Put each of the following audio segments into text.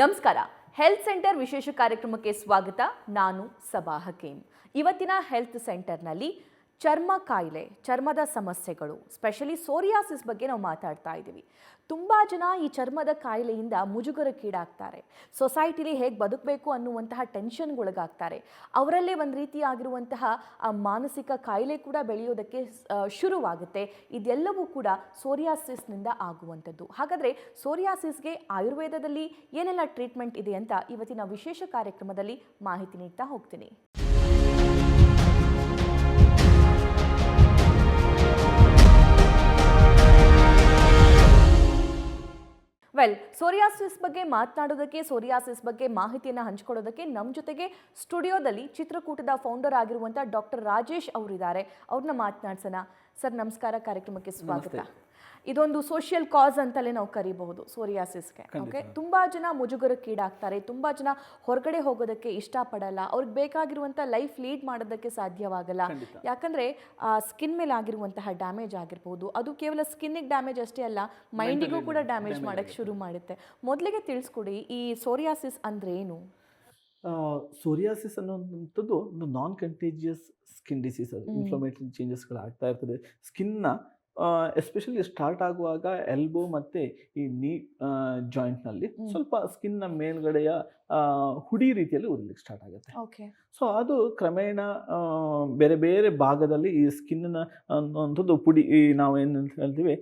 ನಮಸ್ಕಾರ. Health centre ವಿಶೇಷ ಕಾರ್ಯಕ್ರಮಕ್ಕೆ ಸ್ವಾಗತ. ನಾನು ಸಬಾ ಹಕೀಂ. ಇವತ್ತಿನ ಹೆಲ್ತ್ ಸೆಂಟರ್ನಲ್ಲಿ ಚರ್ಮ ಕಾಯಿಲೆ, ಚರ್ಮದ ಸಮಸ್ಯೆಗಳು, ಸ್ಪೆಷಲಿ ಸೋರಿಯಾಸಿಸ್ ಬಗ್ಗೆ ನಾವು ಮಾತಾಡ್ತಾ ಇದ್ದೀವಿ. ತುಂಬ ಜನ ಈ ಚರ್ಮದ ಕಾಯಿಲೆಯಿಂದ ಮುಜುಗರಕ್ಕೀಡಾಗ್ತಾರೆ. ಸೊಸೈಟಿಲಿ ಹೇಗೆ ಬದುಕಬೇಕು ಅನ್ನುವಂತಹ ಟೆನ್ಷನ್ಗೊಳಗಾಗ್ತಾರೆ. ಅವರಲ್ಲೇ ಒಂದು ರೀತಿಯಾಗಿರುವಂತಹ ಮಾನಸಿಕ ಕಾಯಿಲೆ ಕೂಡ ಬೆಳೆಯೋದಕ್ಕೆ ಶುರುವಾಗುತ್ತೆ. ಇದೆಲ್ಲವೂ ಕೂಡ ಸೋರಿಯಾಸಿಸ್ನಿಂದ ಆಗುವಂಥದ್ದು. ಹಾಗಾದರೆ ಸೋರಿಯಾಸಿಸ್ಗೆ ಆಯುರ್ವೇದದಲ್ಲಿ ಏನೆಲ್ಲ ಟ್ರೀಟ್ಮೆಂಟ್ ಇದೆ ಅಂತ ಇವತ್ತಿನ ವಿಶೇಷ ಕಾರ್ಯಕ್ರಮದಲ್ಲಿ ಮಾಹಿತಿ ನೀಡ್ತಾ ಹೋಗ್ತೀನಿ. ಸೋರಿಯಾಸಿಸ್ ಬಗ್ಗೆ ಮಾತನಾಡೋದಕ್ಕೆ, ಸೋರಿಯಾಸಿಸ್ ಬಗ್ಗೆ ಮಾಹಿತಿಯನ್ನು ಹಂಚಿಕೊಳ್ಳೋದಕ್ಕೆ ನಮ್ಮ ಜೊತೆಗೆ ಸ್ಟುಡಿಯೋದಲ್ಲಿ ಚಿತ್ರಕೂಟದ ಫೌಂಡರ್ ಆಗಿರುವಂಥ ಡಾಕ್ಟರ್ ರಾಜೇಶ್ ಅವರಿದ್ದಾರೆ. ಅವ್ರನ್ನ ಮಾತನಾಡ್ಸೋಣ. ಸರ್ ನಮಸ್ಕಾರ, ಕಾರ್ಯಕ್ರಮಕ್ಕೆ ಸ್ವಾಗತ. ಇದೊಂದು ಸೋಷಿಯಲ್ ಕಾಸ್ ಅಂತಲೇ ನಾವು ಕರಿಬಹುದು ಸೋರಿಯಾಸಿಸ್ಗೆ. ಓಕೆ, ತುಂಬ ಜನ ಮುಜುಗರಕ್ಕೀಡಾಗ್ತಾರೆ, ತುಂಬ ಜನ ಹೊರಗಡೆ ಹೋಗೋದಕ್ಕೆ ಇಷ್ಟಪಡಲ್ಲ, ಅವ್ರಿಗೆ ಬೇಕಾಗಿರುವಂಥ ಲೈಫ್ ಲೀಡ್ ಮಾಡೋದಕ್ಕೆ ಸಾಧ್ಯವಾಗಲ್ಲ. ಯಾಕಂದರೆ ಸ್ಕಿನ್ ಮೇಲೆ ಆಗಿರುವಂತಹ ಡ್ಯಾಮೇಜ್ ಆಗಿರ್ಬೋದು, ಅದು ಕೇವಲ ಸ್ಕಿನ್ನಿಗೆ ಡ್ಯಾಮೇಜ್ ಅಷ್ಟೇ ಅಲ್ಲ, ಮೈಂಡಿಗೂ ಕೂಡ ಡ್ಯಾಮೇಜ್ ಮಾಡೋಕ್ಕೆ ಶುರು ಮಾಡುತ್ತೆ. ಮೊದಲಿಗೆ ತಿಳಿಸ್ಕೊಡಿ, ಈ ಸೋರಿಯಾಸಿಸ್ ಅಂದರೆ ಏನು? ಸೋರಿಯಾಸಿಸ್ ಅನ್ನೋಂಥದ್ದು ಒಂದು ನಾನ್ ಕಂಟೇಜಿಯಸ್ ಸ್ಕಿನ್ ಡಿಸೀಸ್. ಅದು ಇನ್ಫ್ಲಮೇಟರಿ ಚೇಂಜಸ್ಗಳಾಗ್ತಾ ಇರ್ತದೆ ಸ್ಕಿನ್ನ. ಎಸ್ಪೆಷಲಿ ಸ್ಟಾರ್ಟ್ ಆಗುವಾಗ ಎಲ್ಬೋ ಮತ್ತು ಈ ನೀ ಜಾಯಿಂಟ್ನಲ್ಲಿ ಸ್ವಲ್ಪ ಸ್ಕಿನ್ನ ಮೇಲ್ಗಡೆಯ ಹುಡಿ ರೀತಿಯಲ್ಲಿ ಉರಿಲಿಕ್ಕೆ ಸ್ಟಾರ್ಟ್ ಆಗುತ್ತೆ. ಓಕೆ, ಸೊ ಅದು ಕ್ರಮೇಣ ಬೇರೆ ಬೇರೆ ಭಾಗದಲ್ಲಿ ಈ ಸ್ಕಿನ್ನ ಅನ್ನುವಂಥದ್ದು ಪುಡಿ, ಈ ನಾವೇನು ಹೇಳ್ತೀವಿ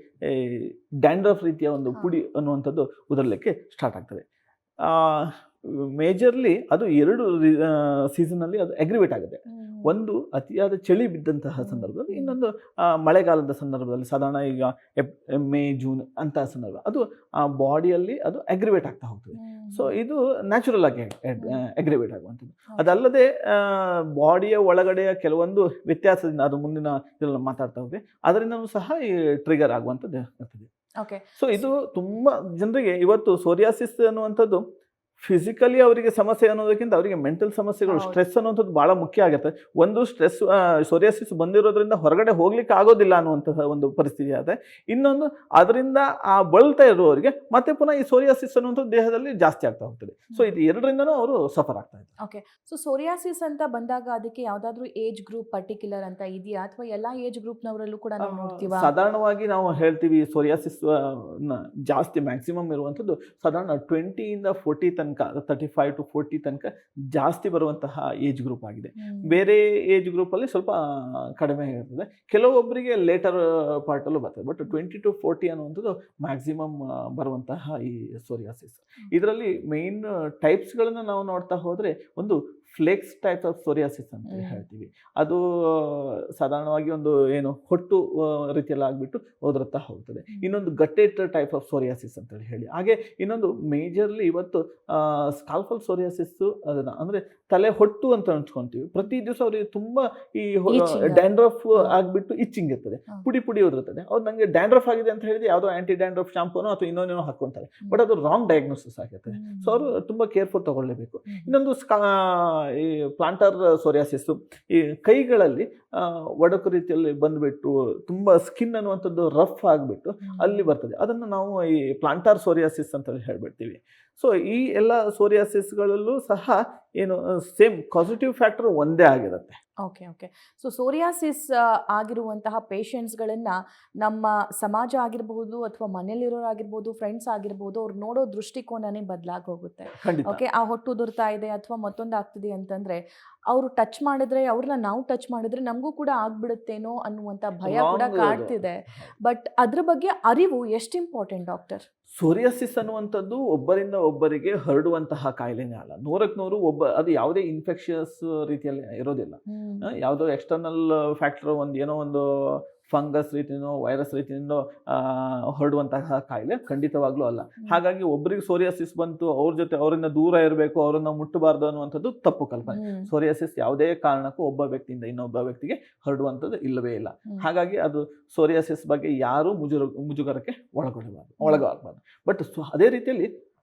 ಡ್ಯಾಂಡ್ರಫ್ ರೀತಿಯ ಒಂದು ಪುಡಿ ಅನ್ನುವಂಥದ್ದು ಉದರಲಿಕ್ಕೆ ಸ್ಟಾರ್ಟ್ ಆಗ್ತದೆ. ಮೇಜರ್ಲಿ ಅದು ಎರಡು ಸೀಸನಲ್ಲಿ ಅದು ಅಗ್ರಿವೇಟ್ ಆಗುತ್ತೆ. ಒಂದು ಅತಿಯಾದ ಚಳಿ ಬಿದ್ದಂತಹ ಸಂದರ್ಭದಲ್ಲಿ, ಇನ್ನೊಂದು ಮಳೆಗಾಲದ ಸಂದರ್ಭದಲ್ಲಿ, ಸಾಧಾರಣ ಈಗ ಮೇ ಜೂನ್ ಅಂತಹ ಸಂದರ್ಭ ಅದು ಆ ಬಾಡಿಯಲ್ಲಿ ಅದು ಅಗ್ರಿವೇಟ್ ಆಗ್ತಾ ಹೋಗ್ತದೆ. ಸೊ ಇದು ನ್ಯಾಚುರಲ್ ಆಗಿ ಅಗ್ರಿವೇಟ್ ಆಗುವಂಥದ್ದು. ಅದಲ್ಲದೆ ಬಾಡಿಯ ಒಳಗಡೆಯ ಕೆಲವೊಂದು ವ್ಯತ್ಯಾಸದಿಂದ, ಅದು ಮುಂದಿನ ಇದರಲ್ಲಿ ಮಾತಾಡ್ತಾ ಹೋಗಿ ಅದರಿಂದಲೂ ಸಹ ಈ ಟ್ರಿಗರ್ ಆಗುವಂಥದ್ದು ಇರ್ತದೆ. ಸೊ ಇದು ತುಂಬ ಜನರಿಗೆ ಇವತ್ತು ಸೋರಿಯಾಸಿಸ್ ಅನ್ನುವಂಥದ್ದು ಫಿಸಿಕಲಿ ಅವರಿಗೆ ಸಮಸ್ಯೆ ಅನ್ನೋದಕ್ಕಿಂತ ಅವರಿಗೆ ಮೆಂಟಲ್ ಸಮಸ್ಯೆಗಳು, ಸ್ಟ್ರೆಸ್ ಅನ್ನುವಂಥದ್ದು ಭಾಳ ಮುಖ್ಯ ಆಗುತ್ತೆ. ಒಂದು ಸ್ಟ್ರೆಸ್, ಸೋರಿಯಾಸಿಸ್ ಬಂದಿರೋದ್ರಿಂದ ಹೊರಗಡೆ ಹೋಗ್ಲಿಕ್ಕೆ ಆಗೋದಿಲ್ಲ ಅನ್ನುವಂತಹ ಒಂದು ಪರಿಸ್ಥಿತಿ ಆಗುತ್ತೆ. ಇನ್ನೊಂದು ಅದರಿಂದ ಆ ಬಳಲ್ತಾ ಇರುವವರಿಗೆ ಮತ್ತೆ ಪುನಃ ಈ ಸೋರಿಯಾಸಿಸ್ ಅನ್ನುವಂಥದ್ದು ದೇಹದಲ್ಲಿ ಜಾಸ್ತಿ ಆಗ್ತಾ ಹೋಗ್ತದೆ. ಸೊ ಇದು ಎರಡರಿಂದನೂ ಅವರು ಸಫರ್ ಆಗ್ತಾ ಇದ್ದಾರೆ. ಓಕೆ, ಸೊ ಸೋರಿಯಾಸಿಸ್ ಅಂತ ಬಂದಾಗ ಅದಕ್ಕೆ ಯಾವುದಾದ್ರೂ ಏಜ್ ಗ್ರೂಪ್ ಪರ್ಟಿಕ್ಯುಲರ್ ಅಂತ ಇದೆಯಾ, ಅಥವಾ ಎಲ್ಲ ಏಜ್ ಗ್ರೂಪ್ನವರಲ್ಲೂ ಕೂಡ ನಾವು ನೋಡ್ತೀವಿ? ಸಾಧಾರಣವಾಗಿ ನಾವು ಹೇಳ್ತೀವಿ ಸೋರಿಯಾಸಿಸ್ ಜಾಸ್ತಿ ಮ್ಯಾಕ್ಸಿಮಮ್ ಇರುವಂಥದ್ದು ಸಾಧಾರಣ 20 to 40 ತನಕ, 35 to 40 ತನಕ ಜಾಸ್ತಿ ಬರುವಂತಹ ಏಜ್ ಗ್ರೂಪ್ ಆಗಿದೆ. ಬೇರೆ ಏಜ್ ಗ್ರೂಪಲ್ಲಿ ಸ್ವಲ್ಪ ಕಡಿಮೆ ಇರ್ತದೆ, ಕೆಲವೊಬ್ಬರಿಗೆ ಲೇಟರ್ ಪಾರ್ಟಲ್ಲೂ ಬರ್ತದೆ. ಬಟ್ 20 to 40 ಅನ್ನುವಂಥದ್ದು ಮ್ಯಾಕ್ಸಿಮಮ್ ಬರುವಂತಹ ಈ ಸೋರಿಯಾಸಿಸ್. ಇದರಲ್ಲಿ ಮೇನ್ ಟೈಪ್ಸ್ಗಳನ್ನು ನಾವು ನೋಡ್ತಾ ಹೋದರೆ, ಒಂದು ಫ್ಲೇಕ್ಸ್ ಟೈಪ್ ಆಫ್ ಸೋರಿಯಾಸಿಸ್ ಅಂತ ಹೇಳ್ತೀವಿ. ಅದು ಸಾಧಾರಣವಾಗಿ ಒಂದು ಏನು ಹೊಟ್ಟು ರೀತಿಯಲ್ಲಿ ಆಗಿಬಿಟ್ಟು ಓದರುತ್ತಾ ಹೋಗ್ತದೆ. ಇನ್ನೊಂದು ಗಟ್ಟೆಟ್ ಟೈಪ್ ಆಫ್ ಸೋರಿಯಾಸಿಸ್ ಅಂತೇಳಿ ಹೇಳಿ. ಹಾಗೆ ಇನ್ನೊಂದು ಮೇಜರ್ಲಿ ಇವತ್ತು ಸ್ಕಾಲ್ಪಲ್ ಸೋರಿಯಾಸಿಸ್ಸು, ಅದನ್ನು ಅಂದರೆ ತಲೆ ಹೊಟ್ಟು ಅಂತ ಅನ್ಸ್ಕೊಂತೀವಿ. ಪ್ರತಿ ದಿವಸ ಅವರಿಗೆ ತುಂಬ ಈ ಡ್ಯಾಂಡ್ರಫ್ ಆಗಿಬಿಟ್ಟು ಇಚ್ಚಿಂಗ್ ಇರ್ತದೆ, ಪುಡಿ ಪುಡಿ ಓದಿರ್ತದೆ. ಅವ್ರು ನನಗೆ ಡ್ಯಾಂಡ್ರಫ್ ಆಗಿದೆ ಅಂತ ಹೇಳಿದ್ರೆ ಯಾವುದೋ ಆ್ಯಂಟಿ ಡ್ಯಾಂಡ್ರಫ್ ಶಾಂಪೂನೋ ಅಥವಾ ಇನ್ನೊಂದೇನೋ ಹಾಕ್ಕೊಂತಾರೆ. ಬಟ್ ಅದು ರಾಂಗ್ ಡಯಾಗ್ನೋಸಿಸ್ ಆಗುತ್ತೆ. ಸೊ ಅವರು ತುಂಬ ಕೇರ್ಫುಲ್ ತಗೊಳ್ಳೇಬೇಕು. ಇನ್ನೊಂದು ಈ ಪ್ಲಾಂಟರ್ ಸೋರಿಯಾಸಿಸ್ಸು, ಈ ಕೈಗಳಲ್ಲಿ ಒಡಕು ರೀತಿಯಲ್ಲಿ ಬಂದುಬಿಟ್ಟು ತುಂಬ ಸ್ಕಿನ್ ಅನ್ನುವಂಥದ್ದು ರಫ್ ಆಗಿಬಿಟ್ಟು ಅಲ್ಲಿ ಬರ್ತದೆ. ಅದನ್ನು ನಾವು ಈ ಪ್ಲಾಂಟರ್ ಸೋರಿಯಾಸಿಸ್ ಅಂತ ಹೇಳ್ಬಿಡ್ತೀವಿ. ಸೊ ಈ ಎಲ್ಲ ಸೋರಿಯಾಸಿಸ್ಗಳಲ್ಲೂ ಸಹ ಏನು ಸೇಮ್ ಕಾಸಿಟಿವ್ ಫ್ಯಾಕ್ಟರ್ ಒಂದೇ ಆಗಿರುತ್ತೆ. ಓಕೆ ಓಕೆ, ಸೊ ಸೋರಿಯಾಸಿಸ್ ಆಗಿರುವಂತಹ ಪೇಷಂಟ್ಸ್ಗಳನ್ನು ನಮ್ಮ ಸಮಾಜ ಆಗಿರಬಹುದು, ಅಥವಾ ಮನೇಲಿರೋರಾಗಿರ್ಬೋದು, ಫ್ರೆಂಡ್ಸ್ ಆಗಿರ್ಬೋದು, ಅವ್ರು ನೋಡೋ ದೃಷ್ಟಿಕೋನನೇ ಬದಲಾಗಿ ಹೋಗುತ್ತೆ. ಓಕೆ, ಆ ಹೊಟ್ಟು ಉದುರ್ತಾ ಇದೆ ಅಥವಾ ಮತ್ತೊಂದು ಆಗ್ತಿದೆ ಅಂತಂದರೆ ಅವರು ಟಚ್ ಮಾಡಿದ್ರೆ, ಅವ್ರನ್ನ ನಾವು ಟಚ್ ಮಾಡಿದ್ರೆ ನಮಗೂ ಕೂಡ ಆಗ್ಬಿಡುತ್ತೇನೋ ಅನ್ನುವಂಥ ಭಯ ಕೂಡ ಕಾಡ್ತಿದೆ. ಬಟ್ ಅದ್ರ ಬಗ್ಗೆ ಅರಿವು ಎಷ್ಟು ಇಂಪಾರ್ಟೆಂಟ್ ಡಾಕ್ಟರ್? ಸೋರಿಯಾಸಿಸ್ ಅನ್ನುವಂಥದ್ದು ಒಬ್ಬರಿಂದ ಒಬ್ಬರಿಗೆ ಹರಡುವಂತಹ ಕಾಯಿಲೆನೇ ಅಲ್ಲ. 100ಕ್ಕೆ 100 ಅದು ಯಾವುದೇ ಇನ್ಫೆಕ್ಷಿಯಸ್ ರೀತಿಯಲ್ಲಿ ಇರೋದಿಲ್ಲ. ಯಾವುದೋ ಎಕ್ಸ್ಟರ್ನಲ್ ಫ್ಯಾಕ್ಟರ್, ಏನೋ ಒಂದು ಫಂಗಸ್ ರೀತಿಯೋ ವೈರಸ್ ರೀತಿಯಿಂದ ಹರಡುವಂತಹ ಕಾಯಿಲೆ ಖಂಡಿತವಾಗ್ಲೂ ಅಲ್ಲ. ಹಾಗಾಗಿ ಒಬ್ಬರಿಗೆ ಸೋರಿಯಾಸಿಸ್ ಬಂತು, ಅವ್ರ ಜೊತೆ ಅವರಿಂದ ದೂರ ಇರಬೇಕು, ಅವರನ್ನ ಮುಟ್ಟಬಾರ್ದು ಅನ್ನುವಂಥದ್ದು ತಪ್ಪು ಕಲ್ಪನೆ. ಸೋರಿಯಾಸಿಸ್ ಯಾವುದೇ ಕಾರಣಕ್ಕೂ ಒಬ್ಬ ವ್ಯಕ್ತಿಯಿಂದ ಇನ್ನೊಬ್ಬ ವ್ಯಕ್ತಿಗೆ ಹರಡುವಂಥದ್ದು ಇಲ್ಲವೇ ಇಲ್ಲ. ಹಾಗಾಗಿ ಅದು ಸೋರಿಯಾಸಿಸ್ ಬಗ್ಗೆ ಯಾರೂ ಮುಜುಗರಕ್ಕೆ ಒಳಗಾಗಬಾರ್ದು. ಬಟ್ ಅದೇ ರೀತಿಯಲ್ಲಿ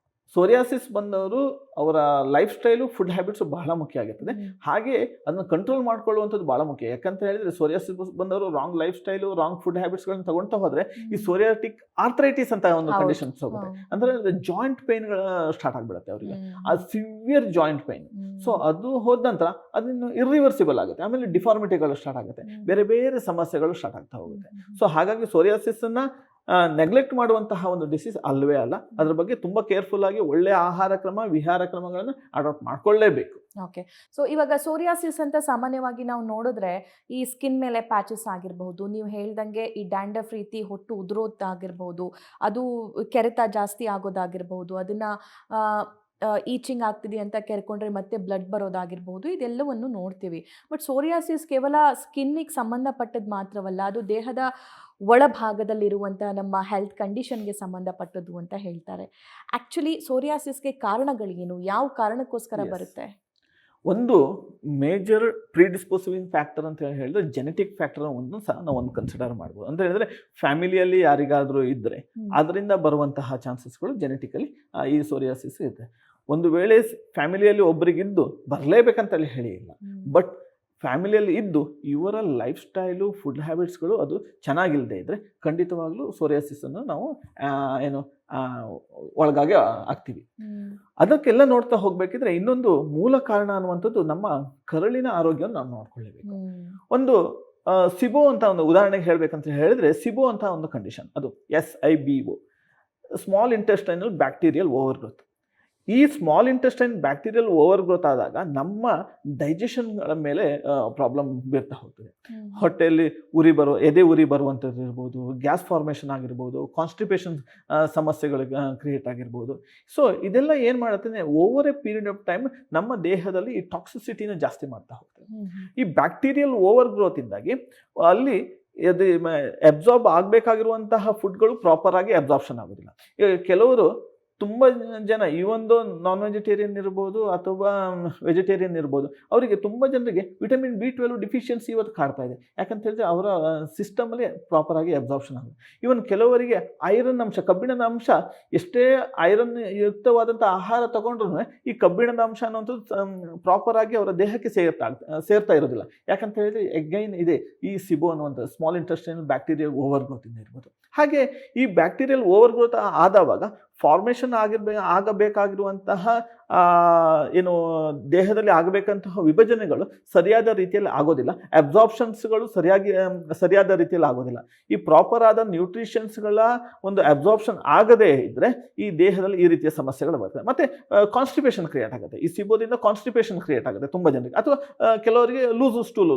ಸೋರಿಯಾಸಿಸ್ ಬಂದವರು ಅವರ ಲೈಫ್ ಸ್ಟೈಲು ಫುಡ್ ಹ್ಯಾಬಿಟ್ಸ್ ಬಹಳ ಮುಖ್ಯ ಆಗಿರ್ತದೆ. ಹಾಗೆ ಅದನ್ನ ಕಂಟ್ರೋಲ್ ಮಾಡ್ಕೊಳ್ಳುವಂಥದ್ದು ಬಹಳ ಮುಖ್ಯ. ಯಾಕಂತ ಹೇಳಿದ್ರೆ ಸೋರಿಯಾಸಿಸ್ ಬಂದವರು wrong life style, wrong food ಹ್ಯಾಬಿಟ್ಸ್ಗಳನ್ನ ತಗೊಳ್ತಾ ಹೋದ್ರೆ ಈ ಸೋರಿಯಾಟಿಕ್ ಆರ್ಥರೈಟಿಸ್ ಅಂತ ಒಂದು ಕಂಡೀಷನ್ಸ್ ಹೋಗುತ್ತೆ. ಅಂದ್ರೆ ಜಾಯಿಂಟ್ ಪೇನ್ಗಳ ಸ್ಟಾರ್ಟ್ ಆಗ್ಬಿಡುತ್ತೆ ಅವರಿಗೆ, ಆ ಸಿವಿಯರ್ ಜಾಯಿಂಟ್ ಪೇನ್. ಸೊ ಅದು ಹೋದ ನಂತರ ಅದನ್ನು ಇರ್ರಿವರ್ಸಿಬಲ್ ಆಗುತ್ತೆ. ಆಮೇಲೆ ಡಿಫಾರ್ಮಿಟಿಗಳು ಸ್ಟಾರ್ಟ್ ಆಗುತ್ತೆ, ಬೇರೆ ಬೇರೆ ಸಮಸ್ಯೆಗಳು ಸ್ಟಾರ್ಟ್ ಆಗ್ತಾ ಹೋಗುತ್ತೆ. ಸೊ ಹಾಗಾಗಿ ಸೋರಿಯಾಸಿಸ್ ಅನ್ನ ನೆಗ್ಲೆಕ್ಟ್ ಮಾಡುವಂತಹ ಒಂದು ಡಿಸೀಸ್ ಅಲ್ವೇ ಅಲ್ಲ. ಅದ್ರ ಬಗ್ಗೆ ತುಂಬಾ ಕೇರ್ಫುಲ್ ಆಗಿ ಒಳ್ಳೆ ಆಹಾರ ಕ್ರಮ, ವಿಹಾರ ಕ್ರಮಗಳನ್ನು ಅಡಾಪ್ಟ್ ಮಾಡ್ಕೊಳ್ಳೇಬೇಕು. ಓಕೆ. ಸೊ ಇವಾಗ ಸೋರಿಯಾಸಿಸ್ ಅಂತ ಸಾಮಾನ್ಯವಾಗಿ ನಾವು ನೋಡಿದ್ರೆ ಈ ಸ್ಕಿನ್ ಮೇಲೆ ಪ್ಯಾಚಸ್ ಆಗಿರಬಹುದು, ನೀವು ಹೇಳ್ದಂಗೆ ಈ ಡ್ಯಾಂಡ್ರಫ್ ರೀತಿ ಹೊಟ್ಟು ಉದುರೋದಾಗಿರ್ಬೋದು, ಅದು ಕೆರೆತ ಜಾಸ್ತಿ ಆಗೋದಾಗಿರ್ಬೋದು, ಅದನ್ನ ಈಚಿಂಗ್ ಆಗ್ತಿದೆ ಅಂತ ಕೆರ್ಕೊಂಡ್ರೆ ಮತ್ತೆ ಬ್ಲಡ್ ಬರೋದಾಗಿರ್ಬೋದು, ಇದೆಲ್ಲವನ್ನು ನೋಡ್ತೀವಿ. ಬಟ್ ಸೋರಿಯಾಸಿಸ್ ಕೇವಲ ಸ್ಕಿನ್ನಿಗೆ ಸಂಬಂಧಪಟ್ಟದ್ದು ಮಾತ್ರವಲ್ಲ, ಅದು ದೇಹದ ಒಳಭಾಗದಲ್ಲಿರುವಂಥ ನಮ್ಮ ಹೆಲ್ತ್ ಕಂಡೀಷನ್ಗೆ ಸಂಬಂಧಪಟ್ಟದ್ದು ಅಂತ ಹೇಳ್ತಾರೆ. ಆ್ಯಕ್ಚುಲಿ ಸೋರಿಯಾಸಿಸ್ಗೆ ಕಾರಣಗಳೇನು, ಯಾವ ಕಾರಣಕ್ಕೋಸ್ಕರ ಬರುತ್ತೆ? ಒಂದು ಮೇಜರ್ ಪ್ರಿಡಿಸ್ಪೋಸಿವಿಂಗ್ ಫ್ಯಾಕ್ಟರ್ ಅಂತ ಹೇಳಿದ್ರೆ ಜೆನೆಟಿಕ್ ಫ್ಯಾಕ್ಟರ್ ಒಂದು ಸಹ ನಾವು ಒಂದು ಕನ್ಸಿಡರ್ ಮಾಡ್ಬೋದು. ಅಂತ ಹೇಳಿದ್ರೆ ಫ್ಯಾಮಿಲಿಯಲ್ಲಿ ಯಾರಿಗಾದರೂ ಇದ್ದರೆ ಅದರಿಂದ ಬರುವಂತಹ ಚಾನ್ಸಸ್ಗಳು ಜೆನೆಟಿಕಲಿ ಈ ಸೋರಿಯಾಸಿಸ್ ಇದೆ. ಒಂದು ವೇಳೆ ಫ್ಯಾಮಿಲಿಯಲ್ಲಿ ಒಬ್ಬರಿಗಿದ್ದು ಬರಲೇಬೇಕಂತೇಳಿ ಹೇಳಿ ಇಲ್ಲ, ಬಟ್ ಫ್ಯಾಮಿಲಿಯಲ್ಲಿ ಇದ್ದು ಇವರ ಲೈಫ್ ಸ್ಟೈಲು, ಫುಡ್ ಹ್ಯಾಬಿಟ್ಸ್ಗಳು ಅದು ಚೆನ್ನಾಗಿಲ್ಲದೆ ಇದ್ದರೆ ಖಂಡಿತವಾಗ್ಲೂ ಸೋರಿಯಾಸಿಸನ್ನು ನಾವು ಒಳಗಾಗಿ ಆಗ್ತೀವಿ. ಅದಕ್ಕೆಲ್ಲ ನೋಡ್ತಾ ಹೋಗ್ಬೇಕಿದ್ರೆ ಇನ್ನೊಂದು ಮೂಲ ಕಾರಣ ಅನ್ನುವಂಥದ್ದು ನಮ್ಮ ಕರಳಿನ ಆರೋಗ್ಯವನ್ನು ನಾವು ನೋಡ್ಕೊಳ್ಳೇಬೇಕು. ಒಂದು ಸಿಬೋ ಅಂತ ಒಂದು ಉದಾಹರಣೆಗೆ ಹೇಳ್ಬೇಕಂತ ಹೇಳಿದ್ರೆ, ಸಿಬೋ ಅಂತ ಒಂದು ಕಂಡೀಷನ್, ಅದು SIBO, small intestinal bacterial over growth. ಈ small intestine bacterial over growth ಆದಾಗ ನಮ್ಮ ಡೈಜೆಷನ್ಗಳ ಮೇಲೆ ಪ್ರಾಬ್ಲಮ್ ಬೀರ್ತಾ ಹೋಗ್ತದೆ. ಹೊಟ್ಟೆಯಲ್ಲಿ ಎದೆ ಉರಿ ಬರುವಂಥದ್ದು ಇರ್ಬೋದು, ಗ್ಯಾಸ್ ಫಾರ್ಮೇಷನ್ ಆಗಿರ್ಬೋದು, ಕಾನ್ಸ್ಟಿಪೇಷನ್ ಸಮಸ್ಯೆಗಳು ಕ್ರಿಯೇಟ್ ಆಗಿರ್ಬೋದು. ಸೊ ಇದೆಲ್ಲ ಏನು ಮಾಡುತ್ತೆ, over A period of time ನಮ್ಮ ದೇಹದಲ್ಲಿ ಈ ಟಾಕ್ಸಿಸಿಟಿನ ಜಾಸ್ತಿ ಮಾಡ್ತಾ ಹೋಗ್ತದೆ. ಈ ಬ್ಯಾಕ್ಟೀರಿಯಲ್ ಓವರ್ ಗ್ರೋತಿಂದಾಗಿ ಅಲ್ಲಿ ಅದು ಅಬ್ಸಾರ್ಬ್ ಆಗಬೇಕಾಗಿರುವಂತಹ ಫುಡ್ಗಳು ಪ್ರಾಪರ್ ಆಗಿ ಅಬ್ಸಾರ್ಪ್ಷನ್ ಆಗೋದಿಲ್ಲ. ಈಗ ಕೆಲವರು ತುಂಬ ಜನ ಈ ಒಂದು ನಾನ್ ವೆಜಿಟೇರಿಯನ್ ಇರ್ಬೋದು ಅಥವಾ ವೆಜಿಟೇರಿಯನ್ ಇರ್ಬೋದು, ಅವರಿಗೆ ತುಂಬ ಜನರಿಗೆ ವಿಟಮಿನ್ B12 ಡಿಫಿಷಿಯನ್ಸಿ ಇವತ್ತು ಕಾಡ್ತಾ ಇದೆ. ಯಾಕಂತ ಹೇಳಿದ್ರೆ ಅವರ ಸಿಸ್ಟಮಲ್ಲಿ ಪ್ರಾಪರ್ ಆಗಿ ಅಬ್ಸಾರ್ಪ್ಷನ್ ಆಗುತ್ತೆ. ಇವನ್ ಕೆಲವರಿಗೆ ಐರನ್ ಅಂಶ, ಕಬ್ಬಿಣದ ಅಂಶ, ಎಷ್ಟೇ ಐರನ್ ಯುಕ್ತವಾದಂಥ ಆಹಾರ ತಗೊಂಡ್ರು ಈ ಕಬ್ಬಿಣದ ಅಂಶ ಅನ್ನುವಂಥದ್ದು ಪ್ರಾಪರ್ ಆಗಿ ಅವರ ದೇಹಕ್ಕೆ ಸೇರ್ತಾ ಇರೋದಿಲ್ಲ. ಯಾಕಂತ ಹೇಳಿದ್ರೆ ಎಗೈನ್ ಇದೆ ಈ ಸಿಬೋ ಅನ್ನುವಂಥ ಸ್ಮಾಲ್ ಇಂಟೆಸ್ಟೈನಲ್ ಬ್ಯಾಕ್ಟೀರಿಯಲ್ ಓವರ್ ಗ್ರೋತಿಂದ ಇರ್ಬೋದು. ಹಾಗೆ ಈ ಬ್ಯಾಕ್ಟೀರಿಯಲ್ ಓವರ್ ಗ್ರೋತ್ ಆದವಾಗ ಫಾರ್ಮೇಷನ್ ಆಗಬೇಕಾಗಿರುವಂತಹ ದೇಹದಲ್ಲಿ ಆಗಬೇಕಂತಹ ವಿಭಜನೆಗಳು ಸರಿಯಾದ ರೀತಿಯಲ್ಲಿ ಆಗೋದಿಲ್ಲ, ಅಬ್ಸಾರ್ಪ್ಷನ್ಸ್ಗಳು ಸರಿಯಾದ ರೀತಿಯಲ್ಲಿ ಆಗೋದಿಲ್ಲ. ಈ ಪ್ರಾಪರ್ ಆದ ನ್ಯೂಟ್ರಿಷನ್ಸ್ಗಳ ಒಂದು ಅಬ್ಸಾರ್ಪ್ಷನ್ ಆಗದೇ ಇದ್ದರೆ ಈ ದೇಹದಲ್ಲಿ ಈ ರೀತಿಯ ಸಮಸ್ಯೆಗಳು ಬರ್ತವೆ. ಮತ್ತು ಕಾನ್ಸ್ಟಿಪೇಷನ್ ಕ್ರಿಯೇಟ್ ಆಗುತ್ತೆ. ಈ ಸಿಬೋದಿಂದ ಕಾನ್ಸ್ಟಿಪೇಷನ್ ಕ್ರಿಯೇಟ್ ಆಗುತ್ತೆ ತುಂಬ ಜನರಿಗೆ, ಅಥವಾ ಕೆಲವರಿಗೆ